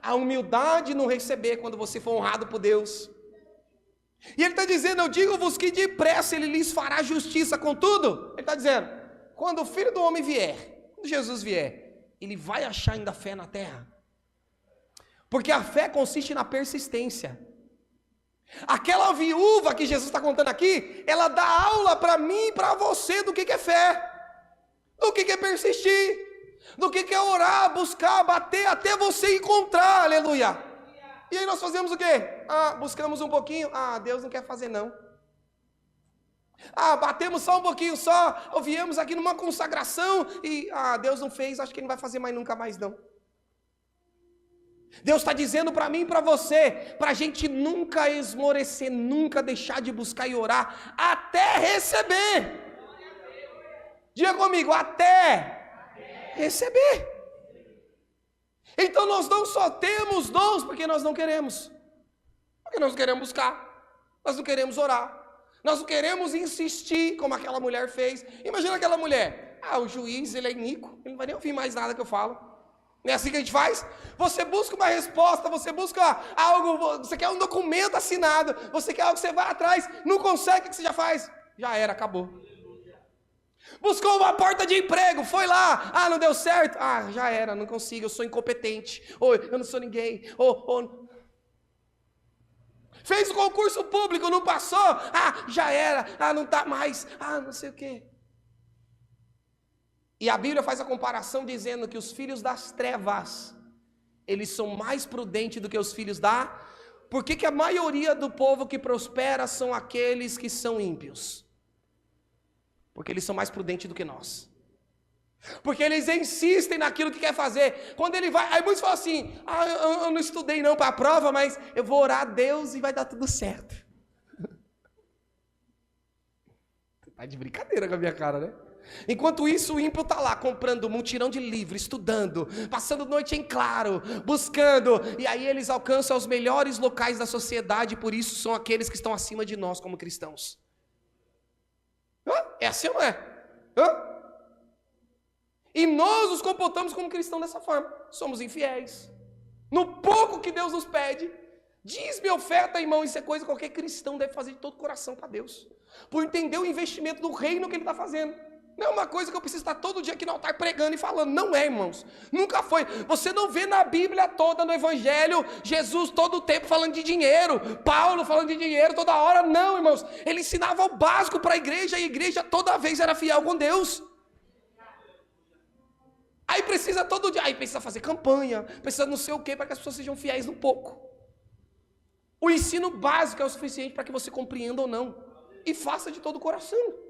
a humildade não receber quando você for honrado por Deus. E ele está dizendo, eu digo-vos que depressa ele lhes fará justiça, contudo, ele está dizendo, quando o Filho do Homem vier, quando Jesus vier, ele vai achar ainda fé na terra. Porque a fé consiste na persistência. Aquela viúva que Jesus está contando aqui, ela dá aula para mim e para você do que é fé, do que é persistir, do que é orar, buscar, bater até você encontrar, aleluia. E aí nós fazemos o quê? Buscamos um pouquinho, Deus não quer fazer não. Batemos só um pouquinho só, ou viemos aqui numa consagração e Deus não fez, acho que ele não vai fazer mais nunca mais não. Deus está dizendo para mim e para você, para a gente nunca esmorecer, nunca deixar de buscar e orar, até receber. Diga comigo, até receber. Então nós não só temos dons porque nós não queremos. Porque nós não queremos buscar, nós não queremos orar, nós não queremos insistir como aquela mulher fez. Imagina aquela mulher, o juiz ele é iníquo, ele não vai nem ouvir mais nada que eu falo. Não é assim que a gente faz? Você busca uma resposta, você busca algo, você quer um documento assinado, você quer algo que você vai atrás, não consegue, o que você já faz? Já era, acabou. Buscou uma porta de emprego, foi lá, não deu certo, já era, não consigo, eu sou incompetente, ou eu não sou ninguém, fez o concurso público, não passou, já era, não está mais, não sei o quê. E a Bíblia faz a comparação dizendo que os filhos das trevas, eles são mais prudentes do que os filhos da... Por que a maioria do povo que prospera são aqueles que são ímpios? Porque eles são mais prudentes do que nós. Porque eles insistem naquilo que quer fazer. Quando ele vai, aí muitos falam assim, eu não estudei não para a prova, mas eu vou orar a Deus e vai dar tudo certo. Tá de brincadeira com a minha cara, né? Enquanto isso, o ímpio está lá comprando um mutirão de livro, estudando, passando noite em claro, buscando, e aí eles alcançam os melhores locais da sociedade, por isso são aqueles que estão acima de nós como cristãos. É assim ou não é? E nós nos comportamos como cristãos dessa forma, somos infiéis, no pouco que Deus nos pede, diz-me oferta, irmão, isso é coisa que qualquer cristão deve fazer de todo o coração para Deus, por entender o investimento do reino que ele está fazendo. Não é uma coisa que eu preciso estar todo dia aqui no altar pregando e falando. Não é, irmãos. Nunca foi. Você não vê na Bíblia toda, no Evangelho, Jesus todo o tempo falando de dinheiro. Paulo falando de dinheiro toda hora. Não, irmãos. Ele ensinava o básico para a igreja. E a igreja toda vez era fiel com Deus. Aí precisa todo dia. Aí precisa fazer campanha. Precisa não sei o quê para que as pessoas sejam fiéis no pouco. O ensino básico é o suficiente para que você compreenda ou não. E faça de todo o coração.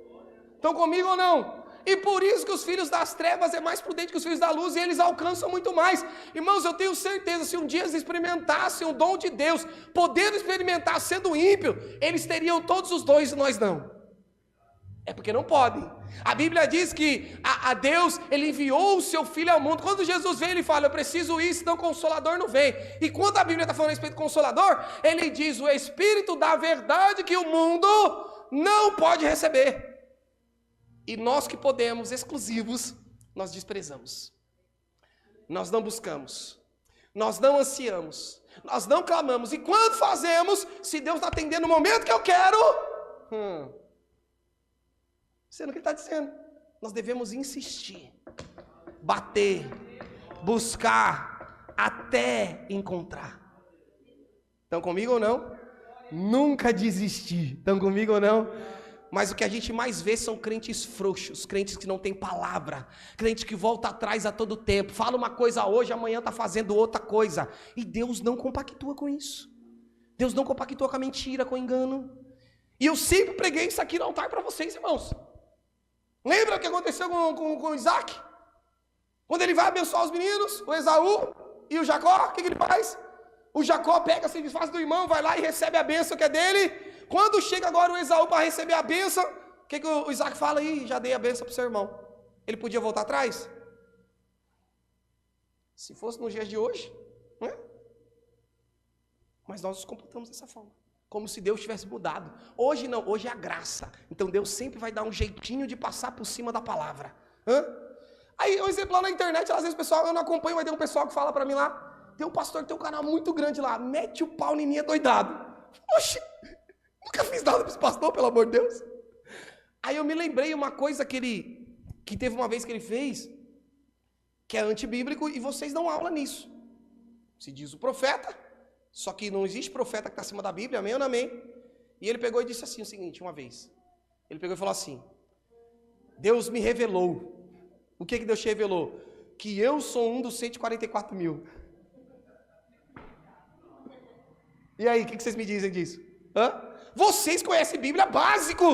Estão comigo ou não? E por isso que os filhos das trevas é mais prudente que os filhos da luz, e eles alcançam muito mais. Irmãos, eu tenho certeza, se um dia eles experimentassem o dom de Deus, podendo experimentar sendo ímpio, eles teriam todos os dons e nós não. É porque não podem. A Bíblia diz que a Deus, Ele enviou o seu Filho ao mundo. Quando Jesus vem, Ele fala, eu preciso ir, senão o Consolador não vem. E quando a Bíblia está falando a respeito do Consolador, Ele diz, o Espírito da verdade que o mundo não pode receber. E nós que podemos, exclusivos, nós desprezamos. Nós não buscamos. nós não ansiamos, nós não clamamos. E quando fazemos, se Deus está atendendo no momento que eu quero, sendo o que Ele está dizendo, nós devemos insistir, bater, buscar, até encontrar. Estão comigo ou não? Nunca desistir. Estão comigo ou não? Mas o que a gente mais vê são crentes frouxos, crentes que não têm palavra, crentes que voltam atrás a todo tempo, fala uma coisa hoje, amanhã está fazendo outra coisa, e Deus não compactua com isso, Deus não compactua com a mentira, com o engano. E eu sempre preguei isso aqui no altar para vocês, irmãos. Lembra o que aconteceu com Isaac? Quando ele vai abençoar os meninos, o Esaú e o Jacó, o que ele faz? O Jacó pega, se desfaz do irmão, vai lá e recebe a bênção que é dele. Quando chega agora o Esaú para receber a bênção, o que o Isaac fala aí? Já dei a bênção para o seu irmão. Ele podia voltar atrás? Se fosse nos dias de hoje, não é? Mas nós nos comportamos dessa forma, como se Deus tivesse mudado. Hoje não, hoje é a graça. Então Deus sempre vai dar um jeitinho de passar por cima da palavra. Aí, um exemplo lá na internet, às vezes o pessoal, eu não acompanho, mas tem um pessoal que fala para mim lá, tem um pastor que tem um canal muito grande lá, mete o pau em mim, é doidado. Oxi, nunca fiz nada para esse pastor, pelo amor de Deus. Aí eu me lembrei uma coisa que teve uma vez que ele fez, que é antibíblico, e vocês dão aula nisso. Se diz o profeta, só que não existe profeta que está acima da Bíblia, amém ou não amém? E ele pegou e disse assim o seguinte, uma vez. Ele pegou e falou assim, Deus me revelou. O que Deus te revelou? Que eu sou um dos 144 mil. E aí, o que vocês me dizem disso? Vocês conhecem Bíblia básico.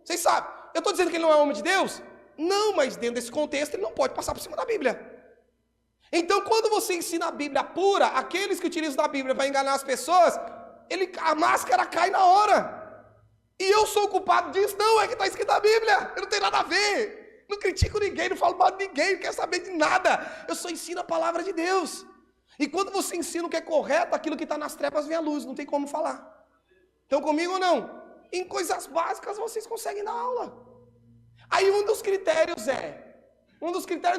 Vocês sabem. Eu estou dizendo que ele não é homem de Deus? Não, mas dentro desse contexto ele não pode passar por cima da Bíblia. Então, quando você ensina a Bíblia pura, aqueles que utilizam a Bíblia para enganar as pessoas, a máscara cai na hora. E eu sou o culpado disso? Não, é que está escrito na Bíblia. Eu não tenho nada a ver. Não critico ninguém, não falo mal de ninguém, não quero saber de nada. Eu só ensino a palavra de Deus. E quando você ensina o que é correto, aquilo que está nas trevas vem à luz, não tem como falar. Estão comigo ou não? Em coisas básicas vocês conseguem dar aula. Aí um dos critérios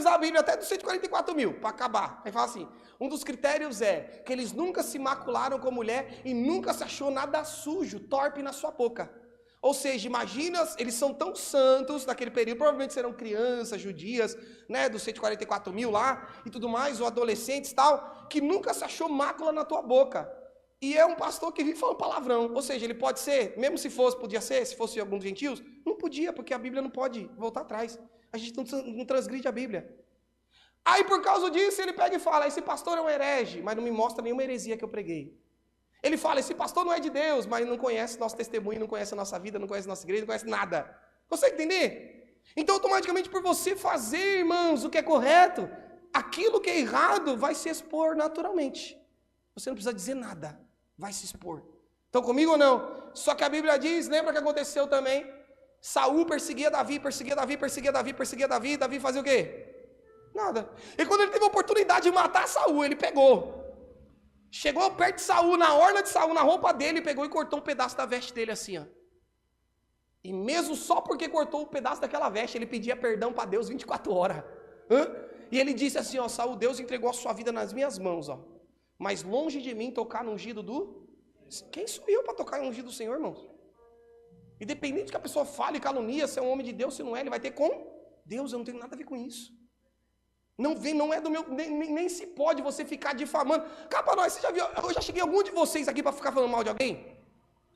da Bíblia, até dos 144 mil, para acabar, aí fala assim, um dos critérios é que eles nunca se macularam com mulher e nunca se achou nada sujo, torpe na sua boca. Ou seja, imagina, eles são tão santos naquele período, provavelmente serão crianças, judias, né, dos 144 mil lá, e tudo mais, ou adolescentes e tal, que nunca se achou mácula na tua boca. E é um pastor que vive falando palavrão, ou seja, ele pode ser, mesmo se fosse, podia ser, se fosse algum dos gentios, não podia, porque a Bíblia não pode voltar atrás. A gente não transgride a Bíblia. Aí por causa disso ele pega e fala, esse pastor é um herege, mas não me mostra nenhuma heresia que eu preguei. Ele fala, esse pastor não é de Deus, mas não conhece nosso testemunho, não conhece a nossa vida, não conhece a nossa igreja, não conhece nada. Consegue entender? Então automaticamente por você fazer, irmãos, o que é correto, aquilo que é errado vai se expor naturalmente. Você não precisa dizer nada, vai se expor. Estão comigo ou não? Só que a Bíblia diz, lembra que aconteceu também? Saul perseguia Davi, Davi fazia o quê? Nada. E quando ele teve a oportunidade de matar Saul, ele pegou. Chegou perto de Saul, na orla de Saul, na roupa dele, pegou e cortou um pedaço da veste dele assim, ó. E mesmo só porque cortou um pedaço daquela veste, ele pedia perdão para Deus 24 horas. E ele disse assim, ó, Saul, Deus entregou a sua vida nas minhas mãos, ó. Mas longe de mim tocar no ungido do... Quem sou eu para tocar no ungido do Senhor, irmãos? Independente que a pessoa fale, calunia, se é um homem de Deus, se não é, ele vai ter com Deus, eu não tenho nada a ver com isso. Não é do meu, nem se pode você ficar difamando. Cá para nós, você já viu, eu já cheguei algum de vocês aqui para ficar falando mal de alguém?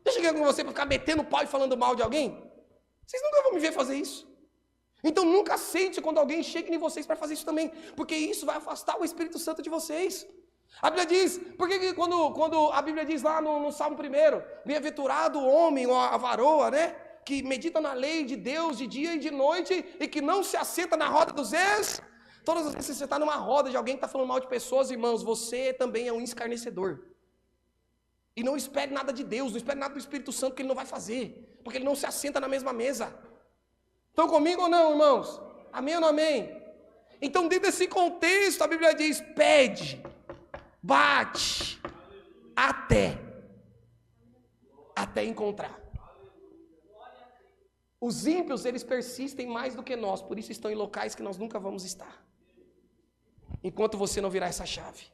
Já cheguei com você para ficar metendo pau e falando mal de alguém? Vocês nunca vão me ver fazer isso. Então nunca aceite quando alguém chega em vocês para fazer isso também, porque isso vai afastar o Espírito Santo de vocês. A Bíblia diz, porque quando a Bíblia diz lá no Salmo 1, bem-aventurado o homem ou a varoa, né? Que medita na lei de Deus de dia e de noite e que não se assenta na roda dos erros. Todas as vezes que você está numa roda de alguém que está falando mal de pessoas, irmãos, você também é um escarnecedor. E não espere nada de Deus, não espere nada do Espírito Santo, que ele não vai fazer, porque ele não se assenta na mesma mesa. Estão comigo ou não, irmãos? Amém ou não amém? Então, dentro desse contexto, a Bíblia diz, pede, bate, até encontrar. Os ímpios, eles persistem mais do que nós, por isso estão em locais que nós nunca vamos estar. Enquanto você não virar essa chave.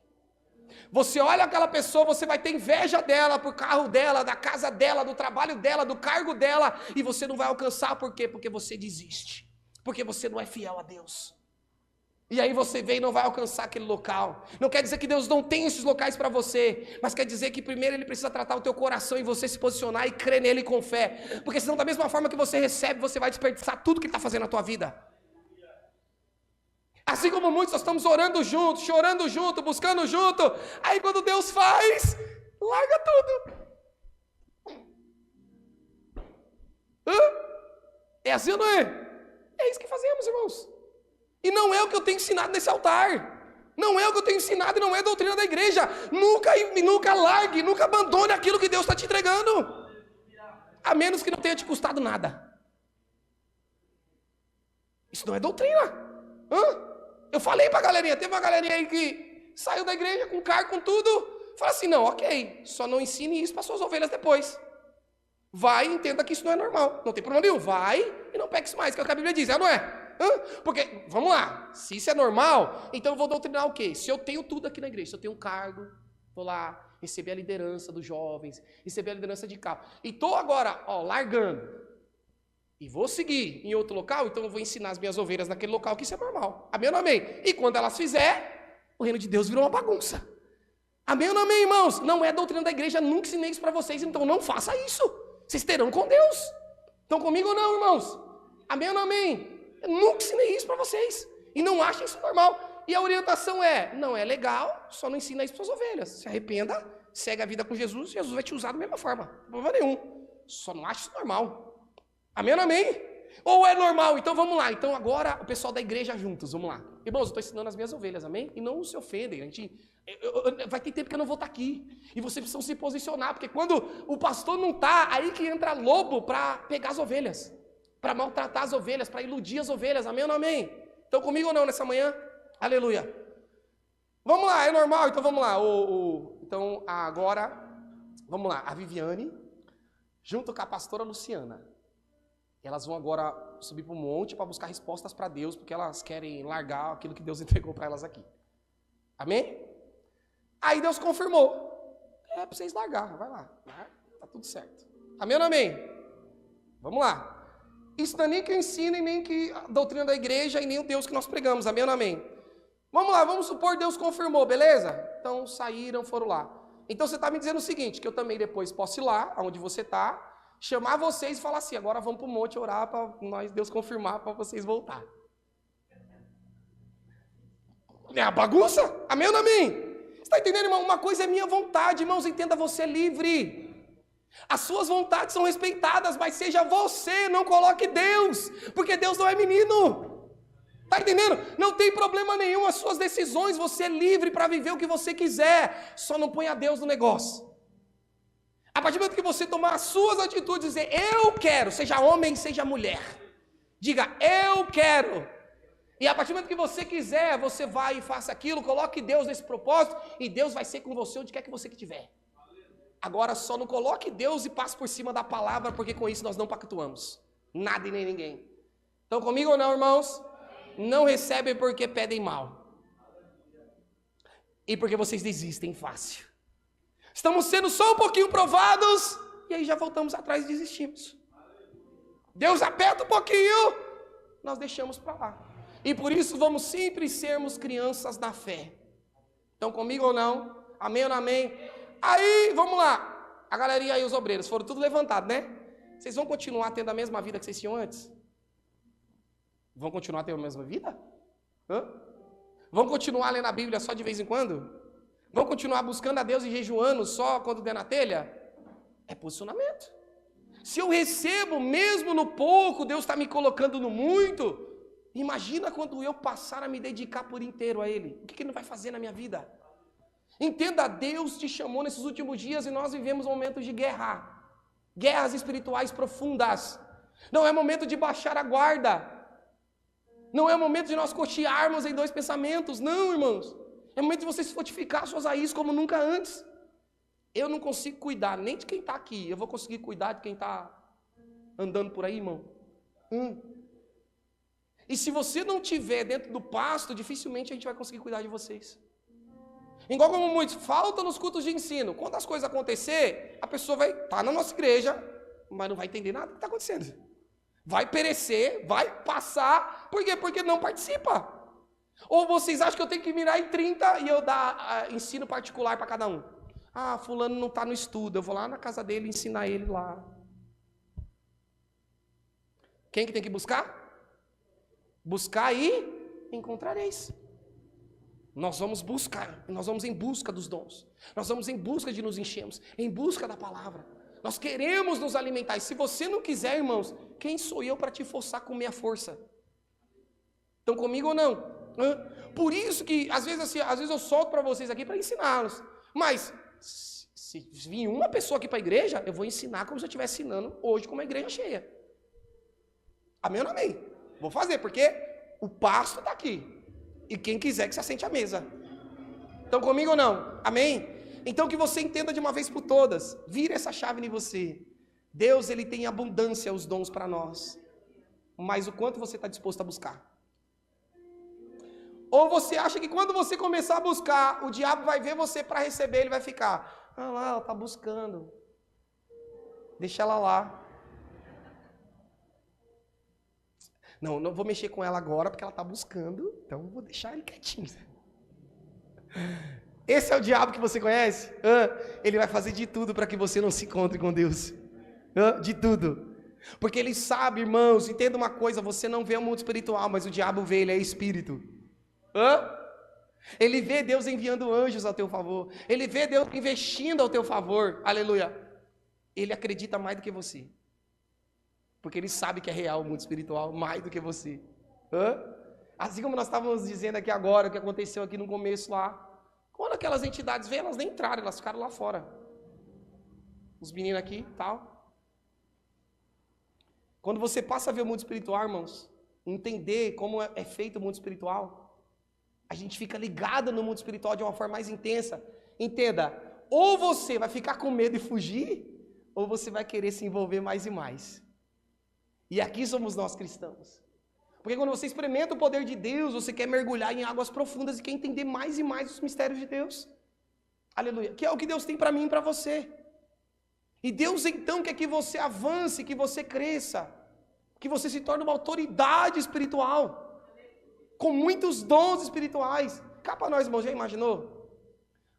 Você olha aquela pessoa, você vai ter inveja dela, por carro dela, da casa dela, do trabalho dela, do cargo dela, e você não vai alcançar, por quê? Porque você desiste, porque você não é fiel a Deus. E aí você vem e não vai alcançar aquele local. Não quer dizer que Deus não tem esses locais para você, mas quer dizer que primeiro Ele precisa tratar o teu coração e você se posicionar e crer nele com fé. Porque senão da mesma forma que você recebe, você vai desperdiçar tudo que Ele está fazendo na tua vida. Assim como muitos nós estamos orando junto, chorando junto, buscando junto, aí quando Deus faz, larga tudo. É assim ou não é? É isso que fazemos, irmãos. E não é o que eu tenho ensinado nesse altar. Não é o que eu tenho ensinado e não é a doutrina da igreja. Nunca largue, nunca abandone aquilo que Deus está te entregando. A menos que não tenha te custado nada. Isso não é doutrina. Eu falei pra galerinha, teve uma galerinha aí que saiu da igreja com cargo, com tudo. Fala assim, não, ok, só não ensine isso para suas ovelhas depois. Vai e entenda que isso não é normal. Não tem problema nenhum, vai e não peques mais, que é o que a Bíblia diz, não é? Porque, vamos lá, se isso é normal, então eu vou doutrinar o quê? Se eu tenho tudo aqui na igreja, se eu tenho um cargo, vou lá receber a liderança dos jovens, receber a liderança de carro, e estou agora, largando, e vou seguir em outro local, então eu vou ensinar as minhas ovelhas naquele local que isso é normal. Amém ou não amém? E quando elas fizer, o reino de Deus virou uma bagunça. Amém ou não amém, irmãos? Não é doutrina da igreja, nunca ensinei isso para vocês, então não faça isso. Vocês terão com Deus. Estão comigo ou não, irmãos? Amém ou não amém? Eu nunca ensinei isso para vocês. E não achem isso normal. E a orientação não é legal, só não ensina isso para suas ovelhas. Se arrependa, segue a vida com Jesus, Jesus vai te usar da mesma forma. Não problema nenhum. Só não acha isso normal. Amém ou amém? Ou é normal? Então vamos lá. Então agora o pessoal da igreja juntos, vamos lá. Irmãos, eu estou ensinando as minhas ovelhas, amém? E não se ofendem. Vai ter tempo que eu não vou estar aqui. E vocês precisam se posicionar, porque quando o pastor não está, aí que entra lobo para pegar as ovelhas. Para maltratar as ovelhas, para iludir as ovelhas, amém ou não amém? Estão comigo ou não nessa manhã? Aleluia. Vamos lá, é normal, então vamos lá. Então agora, vamos lá, a Viviane, junto com a pastora Luciana, elas vão agora subir para o monte para buscar respostas para Deus, porque elas querem largar aquilo que Deus entregou para elas aqui. Amém? Aí Deus confirmou. É para vocês largar, vai lá, tá tudo certo. Amém ou não amém? Vamos lá. Isso não é nem que eu ensino, nem que a doutrina da igreja e nem o Deus que nós pregamos, amém ou não amém? Vamos lá, vamos supor Deus confirmou, beleza? Então saíram, foram lá. Então você está me dizendo o seguinte, que eu também depois posso ir lá, aonde você está, chamar vocês e falar assim, agora vamos para o monte orar para nós, Deus confirmar para vocês voltar. É a bagunça? Amém ou não amém? Você está entendendo, irmão? Uma coisa é minha vontade, irmãos, entenda, você é livre. As suas vontades são respeitadas, mas seja você, não coloque Deus, porque Deus não é menino. Está entendendo? Não tem problema nenhum, as suas decisões, você é livre para viver o que você quiser, só não ponha Deus no negócio. A partir do momento que você tomar as suas atitudes e dizer, eu quero, seja homem, seja mulher, diga, eu quero. E a partir do momento que você quiser, você vai e faça aquilo, coloque Deus nesse propósito, e Deus vai ser com você onde quer que você estiver. Agora só não coloque Deus e passe por cima da palavra, porque com isso nós não pactuamos. Nada e nem ninguém. Estão comigo ou não, irmãos? Não recebem porque pedem mal. E porque vocês desistem fácil. Estamos sendo só um pouquinho provados, e aí já voltamos atrás e desistimos. Deus aperta um pouquinho, nós deixamos para lá. E por isso vamos sempre sermos crianças da fé. Estão comigo ou não? Amém ou não amém? Aí, vamos lá. A galerinha aí, os obreiros, foram tudo levantados, né? Vocês vão continuar tendo a mesma vida que vocês tinham antes? Vão continuar tendo a mesma vida? Vão continuar lendo a Bíblia só de vez em quando? Vão continuar buscando a Deus e jejuando só quando der na telha? É posicionamento. Se eu recebo mesmo no pouco, Deus está me colocando no muito, imagina quando eu passar a me dedicar por inteiro a Ele. O que Ele vai fazer na minha vida? Entenda, Deus te chamou nesses últimos dias e nós vivemos momentos de guerra. Guerras espirituais profundas. Não é momento de baixar a guarda. Não é momento de nós cochearmos em dois pensamentos. Não, irmãos. É momento de você se fortificar suas raízes como nunca antes. Eu não consigo cuidar nem de quem está aqui. Eu vou conseguir cuidar de quem está andando por aí, irmão. E se você não estiver dentro do pasto, dificilmente a gente vai conseguir cuidar de vocês. Igual como muitos, falta nos cultos de ensino. Quando as coisas acontecer, a pessoa vai estar na nossa igreja, mas não vai entender nada do que está acontecendo. Vai perecer, vai passar. Por quê? Porque não participa. Ou vocês acham que eu tenho que mirar em 30 e eu dar ensino particular para cada um? Ah, fulano não está no estudo, eu vou lá na casa dele ensinar ele lá. Quem que tem que buscar? Buscar e encontrareis. Nós vamos buscar, nós vamos em busca dos dons. Nós vamos em busca de nos enchermos, em busca da palavra. Nós queremos nos alimentar. E se você não quiser, irmãos, quem sou eu para te forçar a comer a força? Estão comigo ou não? Por isso que, às vezes eu solto para vocês aqui para ensiná-los. Mas, se vir uma pessoa aqui para a igreja, eu vou ensinar como se eu estivesse ensinando hoje com uma igreja cheia. Amém ou não amém? Vou fazer, porque o pasto está aqui. E quem quiser que se assente à mesa. Estão comigo ou não? Amém? Então que você entenda de uma vez por todas. Vira essa chave em você. Deus, Ele tem abundância os dons para nós. Mas o quanto você está disposto a buscar? Ou você acha que quando você começar a buscar, o diabo vai ver você para receber, ele vai ficar, ah lá, ela está buscando. Deixa ela lá. Não vou mexer com ela agora porque ela está buscando, então vou deixar ele quietinho. Esse é o diabo que você conhece? Ele vai fazer de tudo para que você não se encontre com Deus. De tudo. Porque ele sabe, irmãos, entenda uma coisa, você não vê o mundo espiritual, mas o diabo vê, ele é espírito. Ele vê Deus enviando anjos ao teu favor. Ele vê Deus investindo ao teu favor. Aleluia. Ele acredita mais do que você. Porque ele sabe que é real o mundo espiritual, mais do que você. Assim como nós estávamos dizendo aqui agora, o que aconteceu aqui no começo lá. Quando aquelas entidades veio, elas nem entraram, elas ficaram lá fora. Os meninos aqui e tal. Quando você passa a ver o mundo espiritual, irmãos, entender como é feito o mundo espiritual, a gente fica ligado no mundo espiritual de uma forma mais intensa. Entenda, ou você vai ficar com medo e fugir, ou você vai querer se envolver mais e mais. E aqui somos nós cristãos. Porque quando você experimenta o poder de Deus, você quer mergulhar em águas profundas e quer entender mais e mais os mistérios de Deus. Aleluia. Que é o que Deus tem para mim e para você. E Deus então quer que você avance, que você cresça, que você se torne uma autoridade espiritual, com muitos dons espirituais. Cá para nós, irmãos, já imaginou?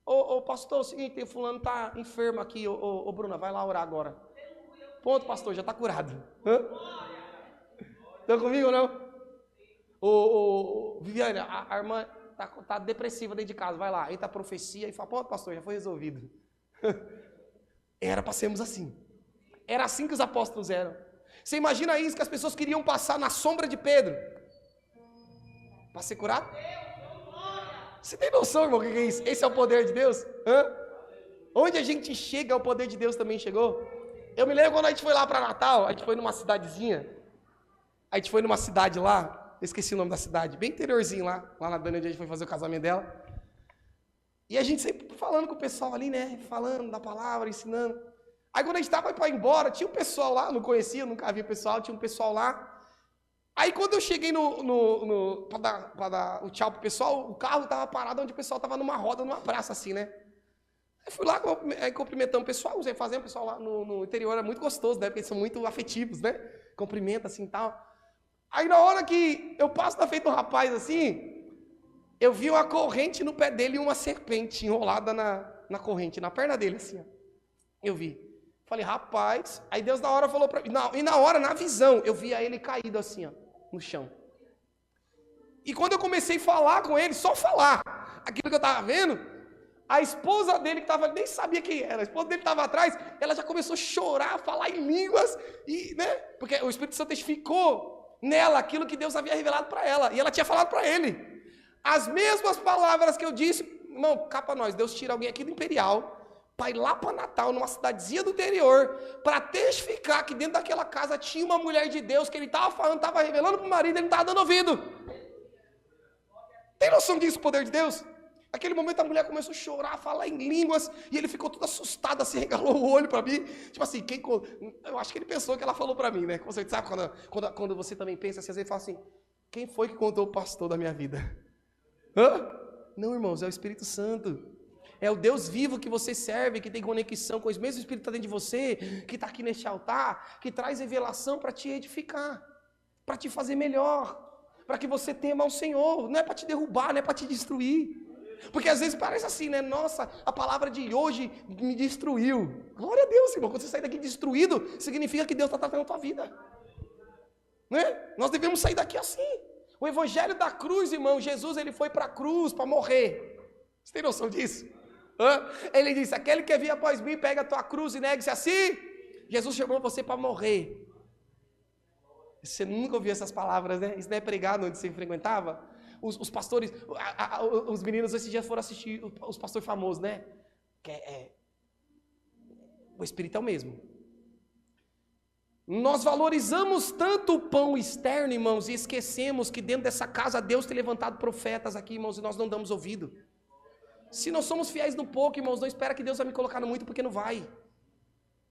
Ô pastor, é o seguinte, o fulano está enfermo aqui, ô Bruna, vai lá orar agora. Ponto, pastor, já está curado. Estão comigo ou não? Viviane, a irmã está depressiva dentro de casa, vai lá, entra a profecia e fala, ponto, pastor, já foi resolvido. Era para sermos assim. Era assim que os apóstolos eram. Você imagina isso, que as pessoas queriam passar na sombra de Pedro para ser curado? Você tem noção, irmão, o que é isso? Esse é o poder de Deus? Onde a gente chega, o poder de Deus também chegou. Eu me lembro quando a gente foi lá para Natal, a gente foi numa cidadezinha, a gente foi numa cidade lá, eu esqueci o nome da cidade, bem interiorzinho lá na Dani, onde a gente foi fazer o casamento dela. E a gente sempre falando com o pessoal ali, né, falando da palavra, ensinando. Aí quando a gente estava para ir embora, tinha um pessoal lá, não conhecia, nunca vi o pessoal, tinha um pessoal lá. Aí quando eu cheguei para dar o tchau pro pessoal, o carro estava parado onde o pessoal estava numa roda, numa praça assim, né. Eu fui lá, cumprimentando o pessoal, usei fazendo o pessoal lá no interior, é muito gostoso, né, porque eles são muito afetivos, né, cumprimenta assim e tal. Aí na hora que eu passo na frente do rapaz assim, eu vi uma corrente no pé dele e uma serpente enrolada na corrente, na perna dele assim, ó. Eu vi. Falei, rapaz, aí Deus na hora falou para mim, e na hora, na visão, eu via ele caído assim, ó, no chão. E quando eu comecei a falar com ele, só falar aquilo que eu estava vendo, a esposa dele que estava, nem sabia quem era, a esposa dele estava atrás, ela já começou a chorar, a falar em línguas, e, né, porque o Espírito Santo testificou nela aquilo que Deus havia revelado para ela, e ela tinha falado para ele. As mesmas palavras que eu disse, irmão, cá para nós, Deus tira alguém aqui do Imperial, para ir lá para Natal, numa cidadezinha do interior, para testificar que dentro daquela casa tinha uma mulher de Deus, que ele estava falando, estava revelando para o marido, ele não estava dando ouvido. Tem noção disso, o poder de Deus? Naquele momento a mulher começou a chorar, a falar em línguas, e ele ficou todo assustado, assim, regalou o olho para mim, tipo assim, eu acho que ele pensou que ela falou para mim, né? Você sabe quando você também pensa assim, às vezes fala assim, quem foi que contou o pastor da minha vida? Não, irmãos, é o Espírito Santo. É o Deus vivo que você serve, que tem conexão com o mesmo Espírito que está dentro de você, que está aqui neste altar, que traz revelação para te edificar, para te fazer melhor, para que você tema ao Senhor. Não é para te derrubar, não é para te destruir. Porque às vezes parece assim, né? Nossa, a palavra de hoje me destruiu. Glória a Deus, irmão. Quando você sair daqui destruído, significa que Deus está tratando a tua vida. Né? Nós devemos sair daqui assim. O evangelho da cruz, irmão, Jesus ele foi para a cruz para morrer. Você tem noção disso? Ele disse, aquele que vir após mim, pega a tua cruz e negue-se a si. Jesus chamou você para morrer. Você nunca ouviu essas palavras, né? Isso não é pregado onde você frequentava? Os pastores, os meninos esses dias foram assistir os pastores famosos, né? O Espírito é o mesmo. Nós valorizamos tanto o pão externo, irmãos, e esquecemos que dentro dessa casa Deus tem levantado profetas aqui, irmãos, e nós não damos ouvido. Se nós somos fiéis no pouco, irmãos, não espera que Deus vai me colocar no muito, porque não vai.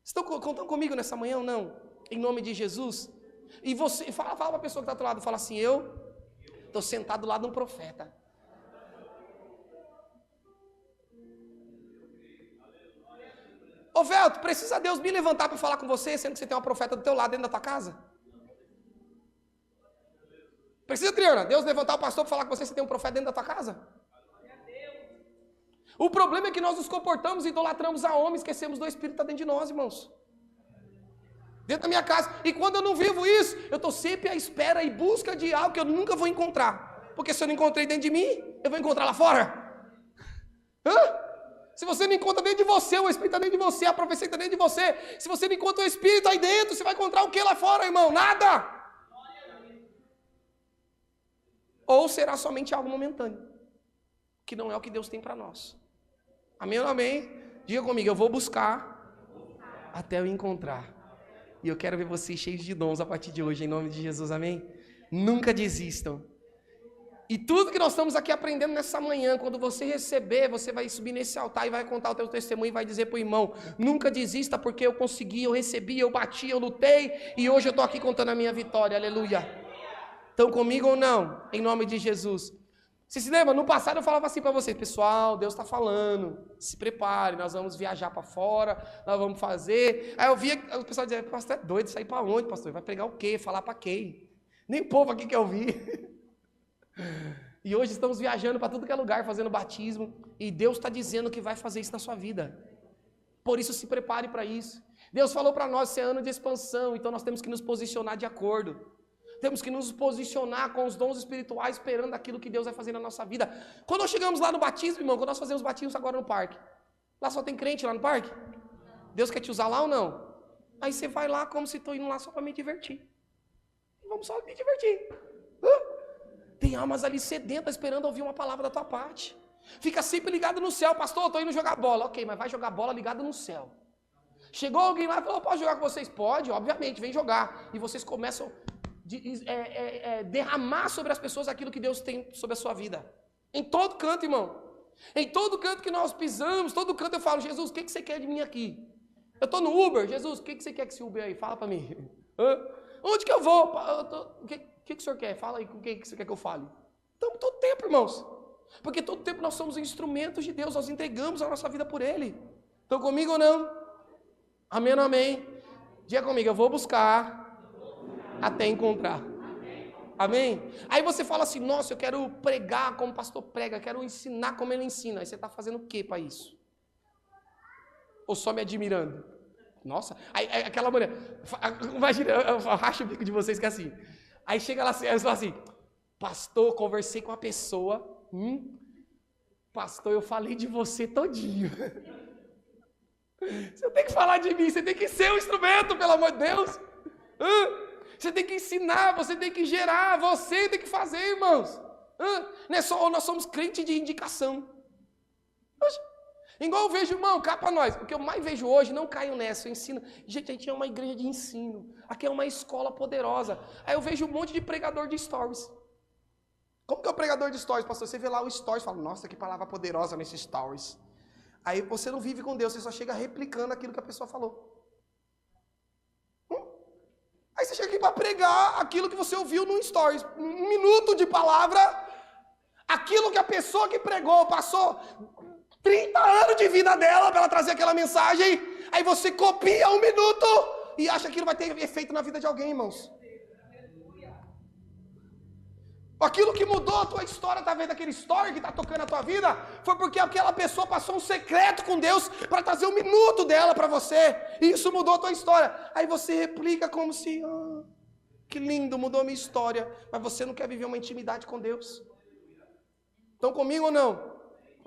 Estão contando comigo nessa manhã ou não? Em nome de Jesus. E você, fala para a pessoa que está do outro lado, fala assim, eu estou sentado do lado de um profeta. Ô Velto, precisa Deus me levantar para falar com você, sendo que você tem uma profeta do teu lado dentro da tua casa? Precisa, Triana, Deus levantar o pastor para falar com você, você tem um profeta dentro da tua casa? O problema é que nós nos comportamos e idolatramos a homem, esquecemos do Espírito que está dentro de nós, irmãos. Dentro da minha casa. E quando eu não vivo isso, eu estou sempre à espera e busca de algo que eu nunca vou encontrar. Porque se eu não encontrei dentro de mim, eu vou encontrar lá fora. Se você não encontra dentro de você, o Espírito está dentro de você, a profecia está dentro de você. Se você não encontra o Espírito aí dentro, você vai encontrar o que lá fora, irmão? Nada. Ou será somente algo momentâneo, que não é o que Deus tem para nós. Amém ou não amém? Diga comigo, eu vou buscar até eu encontrar. E eu quero ver vocês cheios de dons a partir de hoje, em nome de Jesus, amém? Nunca desistam. E tudo que nós estamos aqui aprendendo nessa manhã, quando você receber, você vai subir nesse altar e vai contar o teu testemunho e vai dizer para o irmão, nunca desista porque eu consegui, eu recebi, eu bati, eu lutei e hoje eu estou aqui contando a minha vitória, aleluia. Estão comigo ou não? Em nome de Jesus. Você se lembra? No passado eu falava assim para vocês, pessoal, Deus está falando, se prepare, nós vamos viajar para fora, nós vamos fazer. Aí eu via o pessoal dizia, pastor, é doido, sair para onde, pastor? Vai pregar o quê? Falar para quem? Nem o povo aqui quer ouvir. E hoje estamos viajando para tudo que é lugar, fazendo batismo, e Deus está dizendo que vai fazer isso na sua vida. Por isso se prepare para isso. Deus falou para nós, esse é ano de expansão, então nós temos que nos posicionar de acordo. Temos que nos posicionar com os dons espirituais, esperando aquilo que Deus vai fazer na nossa vida. Quando nós chegamos lá no batismo, irmão, quando nós fazemos batismos agora no parque, lá só tem crente lá no parque? Deus quer te usar lá ou não? Aí você vai lá como se estou indo lá só para me divertir. Vamos só me divertir. Tem almas ali sedentas esperando ouvir uma palavra da tua parte. Fica sempre ligado no céu. Pastor, estou indo jogar bola. Ok, mas vai jogar bola ligado no céu. Chegou alguém lá e falou, posso jogar com vocês? Pode, obviamente, vem jogar. E vocês começam derramar sobre as pessoas aquilo que Deus tem sobre a sua vida. Em todo canto, irmão. Em todo canto que nós pisamos, todo canto eu falo, Jesus, o que você quer de mim aqui? Eu estou no Uber, Jesus, o que você quer que esse Uber aí? Fala para mim. Onde que eu vou? O que o senhor quer? Fala aí com quem que você quer que eu fale. Então, todo tempo, irmãos. Porque todo tempo nós somos instrumentos de Deus, nós entregamos a nossa vida por Ele. Estão comigo ou não? Amém ou não amém? Diga comigo, eu vou buscar até encontrar. Amém? Aí você fala assim, nossa, eu quero pregar como o pastor prega, quero ensinar como ele ensina. Aí você está fazendo o que para isso? Ou só me admirando? Nossa, aí aquela mulher, imagina, eu racho o bico de vocês que é assim. Aí chega lá e fala assim, pastor, conversei com a pessoa, pastor, eu falei de você todinho. Você tem que falar de mim, você tem que ser um instrumento, pelo amor de Deus. Você tem que ensinar, você tem que gerar, você tem que fazer, irmãos. Não é só nós somos crentes de indicação. Igual eu vejo, irmão, cá para nós. O que eu mais vejo hoje, não caiam nessa, eu ensino. Gente, a gente é uma igreja de ensino. Aqui é uma escola poderosa. Aí eu vejo um monte de pregador de stories. Como que é o pregador de stories, pastor? Você vê lá o stories e fala, nossa, que palavra poderosa nesse stories. Aí você não vive com Deus, você só chega replicando aquilo que a pessoa falou. Aí você chega aqui para pregar aquilo que você ouviu no stories. 1 minuto de palavra, aquilo que a pessoa que pregou passou 30 anos de vida dela para ela trazer aquela mensagem. Aí você copia 1 minuto e acha que aquilo vai ter efeito na vida de alguém, irmãos. Aquilo que mudou a tua história através daquele story que está tocando a tua vida foi porque aquela pessoa passou um secreto com Deus para trazer 1 minuto dela para você. E isso mudou a tua história. Aí você replica como se, que lindo, mudou a minha história. Mas você não quer viver uma intimidade com Deus. Estão comigo ou não?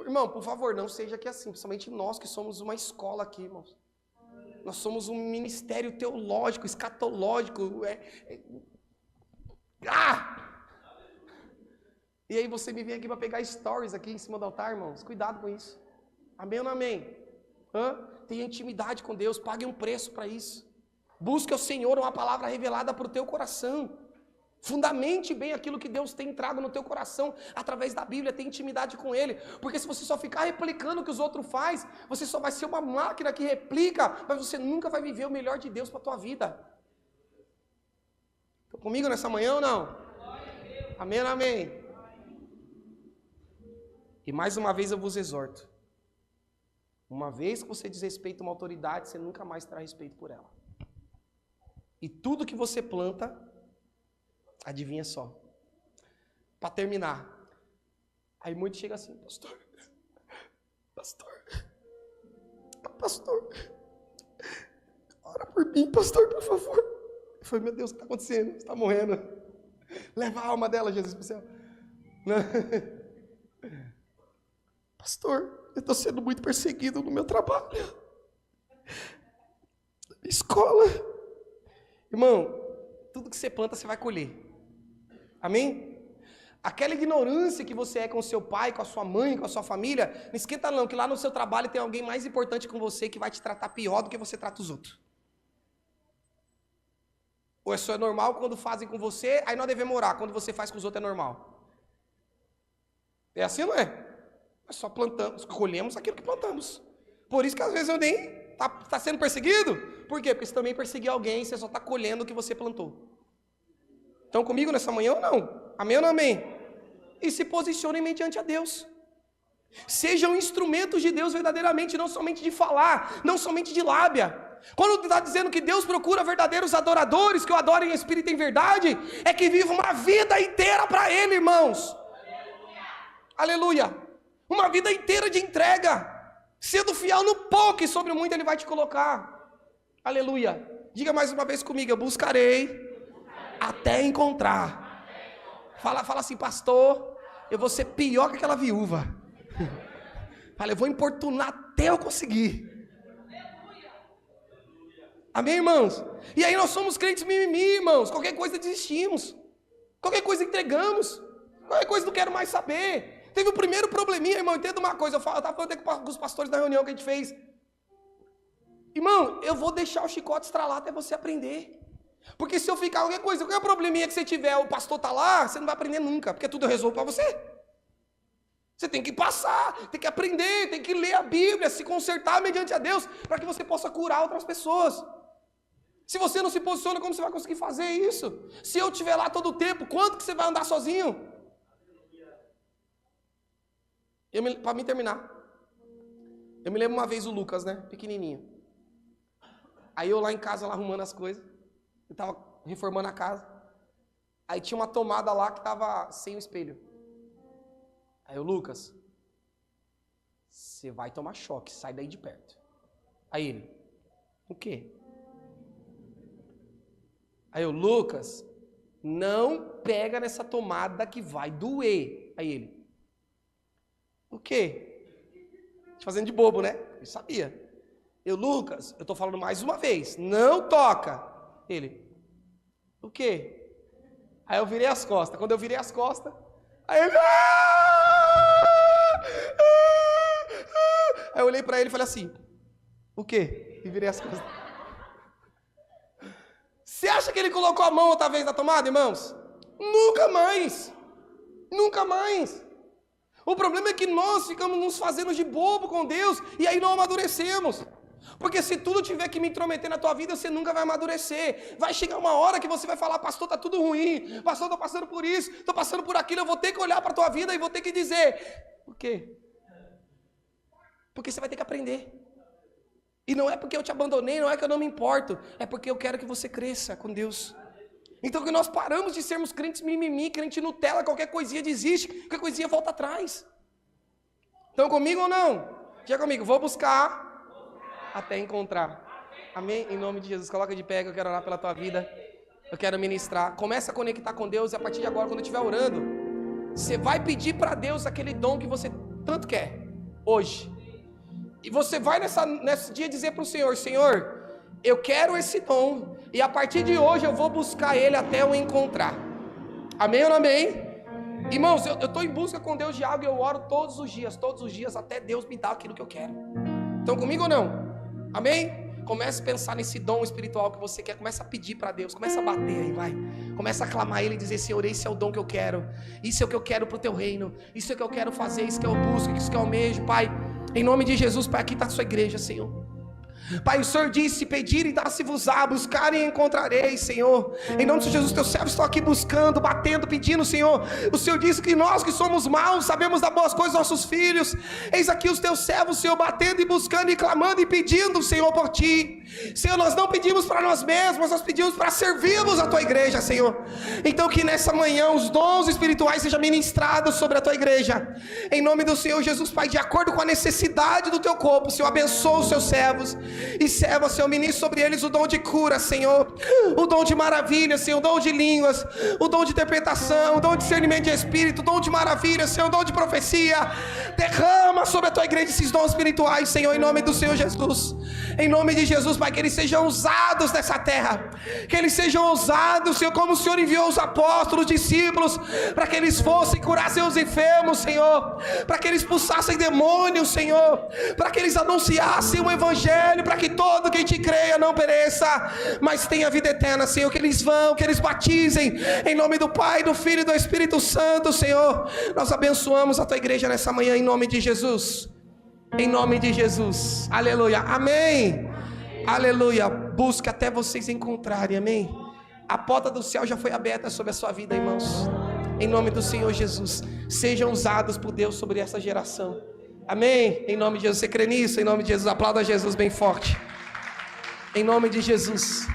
Irmão, por favor, não seja aqui assim. Principalmente nós que somos uma escola aqui, irmãos. Nós somos um ministério teológico, escatológico. E aí você me vem aqui para pegar stories aqui em cima do altar, irmãos. Cuidado com isso. Amém ou não amém? Tenha intimidade com Deus, pague um preço para isso. Busque ao Senhor uma palavra revelada para o teu coração. Fundamente bem aquilo que Deus tem entrado no teu coração através da Bíblia, tenha intimidade com Ele. Porque se você só ficar replicando o que os outros fazem, você só vai ser uma máquina que replica, mas você nunca vai viver o melhor de Deus para a tua vida. Estão comigo nessa manhã ou não? Amém ou não amém? E mais uma vez eu vos exorto. Uma vez que você desrespeita uma autoridade, você nunca mais terá respeito por ela. E tudo que você planta, adivinha só. Para terminar. Aí muitos chegam assim, pastor, ora por mim, pastor, por favor. Eu falei, meu Deus, o que está acontecendo? Você está morrendo. Leva a alma dela, Jesus, para o céu. Pastor, eu estou sendo muito perseguido no meu trabalho, na minha escola. Irmão, tudo que você planta, você vai colher. Amém? Aquela ignorância que você é com o seu pai, com a sua mãe, com a sua família, não esquenta não, que lá no seu trabalho tem alguém mais importante com você que vai te tratar pior do que você trata os outros. Ou isso é normal quando fazem com você, aí nós devemos orar, quando você faz com os outros é normal. É assim, não é? Nós só plantamos, colhemos aquilo que plantamos. Por isso que às vezes eu nem está sendo perseguido. Por quê? Porque você também perseguiu alguém, você só está colhendo o que você plantou. Estão comigo nessa manhã ou não? Amém ou não amém? E se posicionem mediante a Deus. Sejam instrumentos de Deus verdadeiramente, não somente de falar, não somente de lábia. Quando está dizendo que Deus procura verdadeiros adoradores, que o adorem em espírito e em verdade, é que vivam uma vida inteira para Ele, irmãos. Aleluia. Uma vida inteira de entrega. Sendo fiel no pouco e sobre o muito Ele vai te colocar. Aleluia. Diga mais uma vez comigo, eu buscarei até encontrar. Fala assim, pastor, eu vou ser pior que aquela viúva. Fala, eu vou importunar até eu conseguir. Amém, irmãos? E aí nós somos crentes mimimi, irmãos. Qualquer coisa desistimos. Qualquer coisa entregamos. Qualquer coisa não quero mais saber. Teve o primeiro probleminha, irmão, entenda uma coisa, eu estava falando com os pastores da reunião que a gente fez. Irmão, eu vou deixar o chicote estralar até você aprender. Porque se eu ficar qualquer probleminha que você tiver, o pastor está lá, você não vai aprender nunca, porque tudo eu resolvo para você. Você tem que passar, tem que aprender, tem que ler a Bíblia, se consertar mediante a Deus, para que você possa curar outras pessoas. Se você não se posiciona, como você vai conseguir fazer isso? Se eu estiver lá todo o tempo, quanto que você vai andar sozinho? Para mim terminar, eu me lembro uma vez o Lucas, né, pequenininho. Aí eu lá em casa, lá arrumando as coisas, eu estava reformando a casa. Aí tinha uma tomada lá que estava sem o espelho. Aí eu, Lucas, você vai tomar choque, sai daí de perto. Aí ele, o quê? Aí eu, Lucas, não pega nessa tomada que vai doer. Aí ele, o quê? Te fazendo de bobo, né? Eu sabia. Eu, Lucas, eu tô falando mais uma vez, não toca. Ele, o quê? Aí eu virei as costas. Quando eu virei as costas, aí ele, aí eu olhei pra ele e falei assim, o quê? E virei as costas. Você acha que ele colocou a mão outra vez na tomada, irmãos? Nunca mais. Nunca mais. O problema é que nós ficamos nos fazendo de bobo com Deus e aí não amadurecemos. Porque se tudo tiver que me intrometer na tua vida, você nunca vai amadurecer. Vai chegar uma hora que você vai falar, pastor, está tudo ruim. Pastor, estou passando por isso, estou passando por aquilo. Eu vou ter que olhar para a tua vida e vou ter que dizer, o quê? Porque você vai ter que aprender. E não é porque eu te abandonei, não é que eu não me importo, é porque eu quero que você cresça com Deus. Então que nós paramos de sermos crentes mimimi, crente Nutella, qualquer coisinha desiste, qualquer coisinha volta atrás. Estão comigo ou não? Diga comigo, vou buscar até encontrar. Amém? Em nome de Jesus, coloca de pé que eu quero orar pela tua vida. Eu quero ministrar. Começa a conectar com Deus e a partir de agora, quando eu estiver orando, você vai pedir para Deus aquele dom que você tanto quer, hoje. E você vai nesse dia dizer para o Senhor, Senhor, eu quero esse dom, e a partir de hoje eu vou buscar ele até eu encontrar. Amém ou não amém? Irmãos, eu estou em busca com Deus de algo e eu oro todos os dias, até Deus me dar aquilo que eu quero. Estão comigo ou não? Amém? Comece a pensar nesse dom espiritual que você quer, comece a pedir para Deus, comece a bater aí, vai. Comece a clamar Ele e dizer, Senhor, esse é o dom que eu quero, isso é o que eu quero para o Teu reino, isso é o que eu quero fazer, isso que eu busco, isso que eu almejo, Pai. Em nome de Jesus, Pai, aqui está a sua igreja, Senhor. Pai, o Senhor disse, pedir e dar-se-vos-á, buscarem e encontrareis, Senhor. Em nome de Jesus, teus servos estão aqui buscando, batendo, pedindo, Senhor. O Senhor disse que nós que somos maus, sabemos dar boas coisas aos nossos filhos. Eis aqui os teus servos, Senhor, batendo e buscando e clamando e pedindo, Senhor, por Ti. Senhor, nós não pedimos para nós mesmos, nós pedimos para servirmos a Tua igreja, Senhor. Então que nessa manhã os dons espirituais sejam ministrados sobre a Tua igreja. Em nome do Senhor Jesus, Pai, de acordo com a necessidade do Teu corpo, Senhor, abençoa os Seus servos. E serva, Senhor, ministra sobre eles o dom de cura, Senhor, o dom de maravilha, Senhor, o dom de línguas, o dom de interpretação, o dom de discernimento de espírito, o dom de maravilha, Senhor, o dom de profecia. Derrama sobre a Tua igreja esses dons espirituais, Senhor, em nome do Senhor Jesus. Em nome de Jesus, Pai, que eles sejam usados nessa terra, que eles sejam usados, Senhor, como o Senhor enviou os apóstolos, os discípulos, para que eles fossem curar seus enfermos, Senhor, para que eles expulsassem demônios, Senhor, para que eles anunciassem o evangelho, para que todo quem te creia não pereça, mas tenha vida eterna, Senhor. Que eles vão, que eles batizem em nome do Pai, do Filho e do Espírito Santo, Senhor. Nós abençoamos a Tua igreja nessa manhã em nome de Jesus. Em nome de Jesus. Aleluia. Amém. Aleluia. Busque até vocês encontrarem. Amém. A porta do céu já foi aberta sobre a sua vida, irmãos. Em nome do Senhor Jesus. Sejam usados por Deus sobre essa geração. Amém? Em nome de Jesus. Você crê nisso? Em nome de Jesus. Aplauda Jesus bem forte. Em nome de Jesus.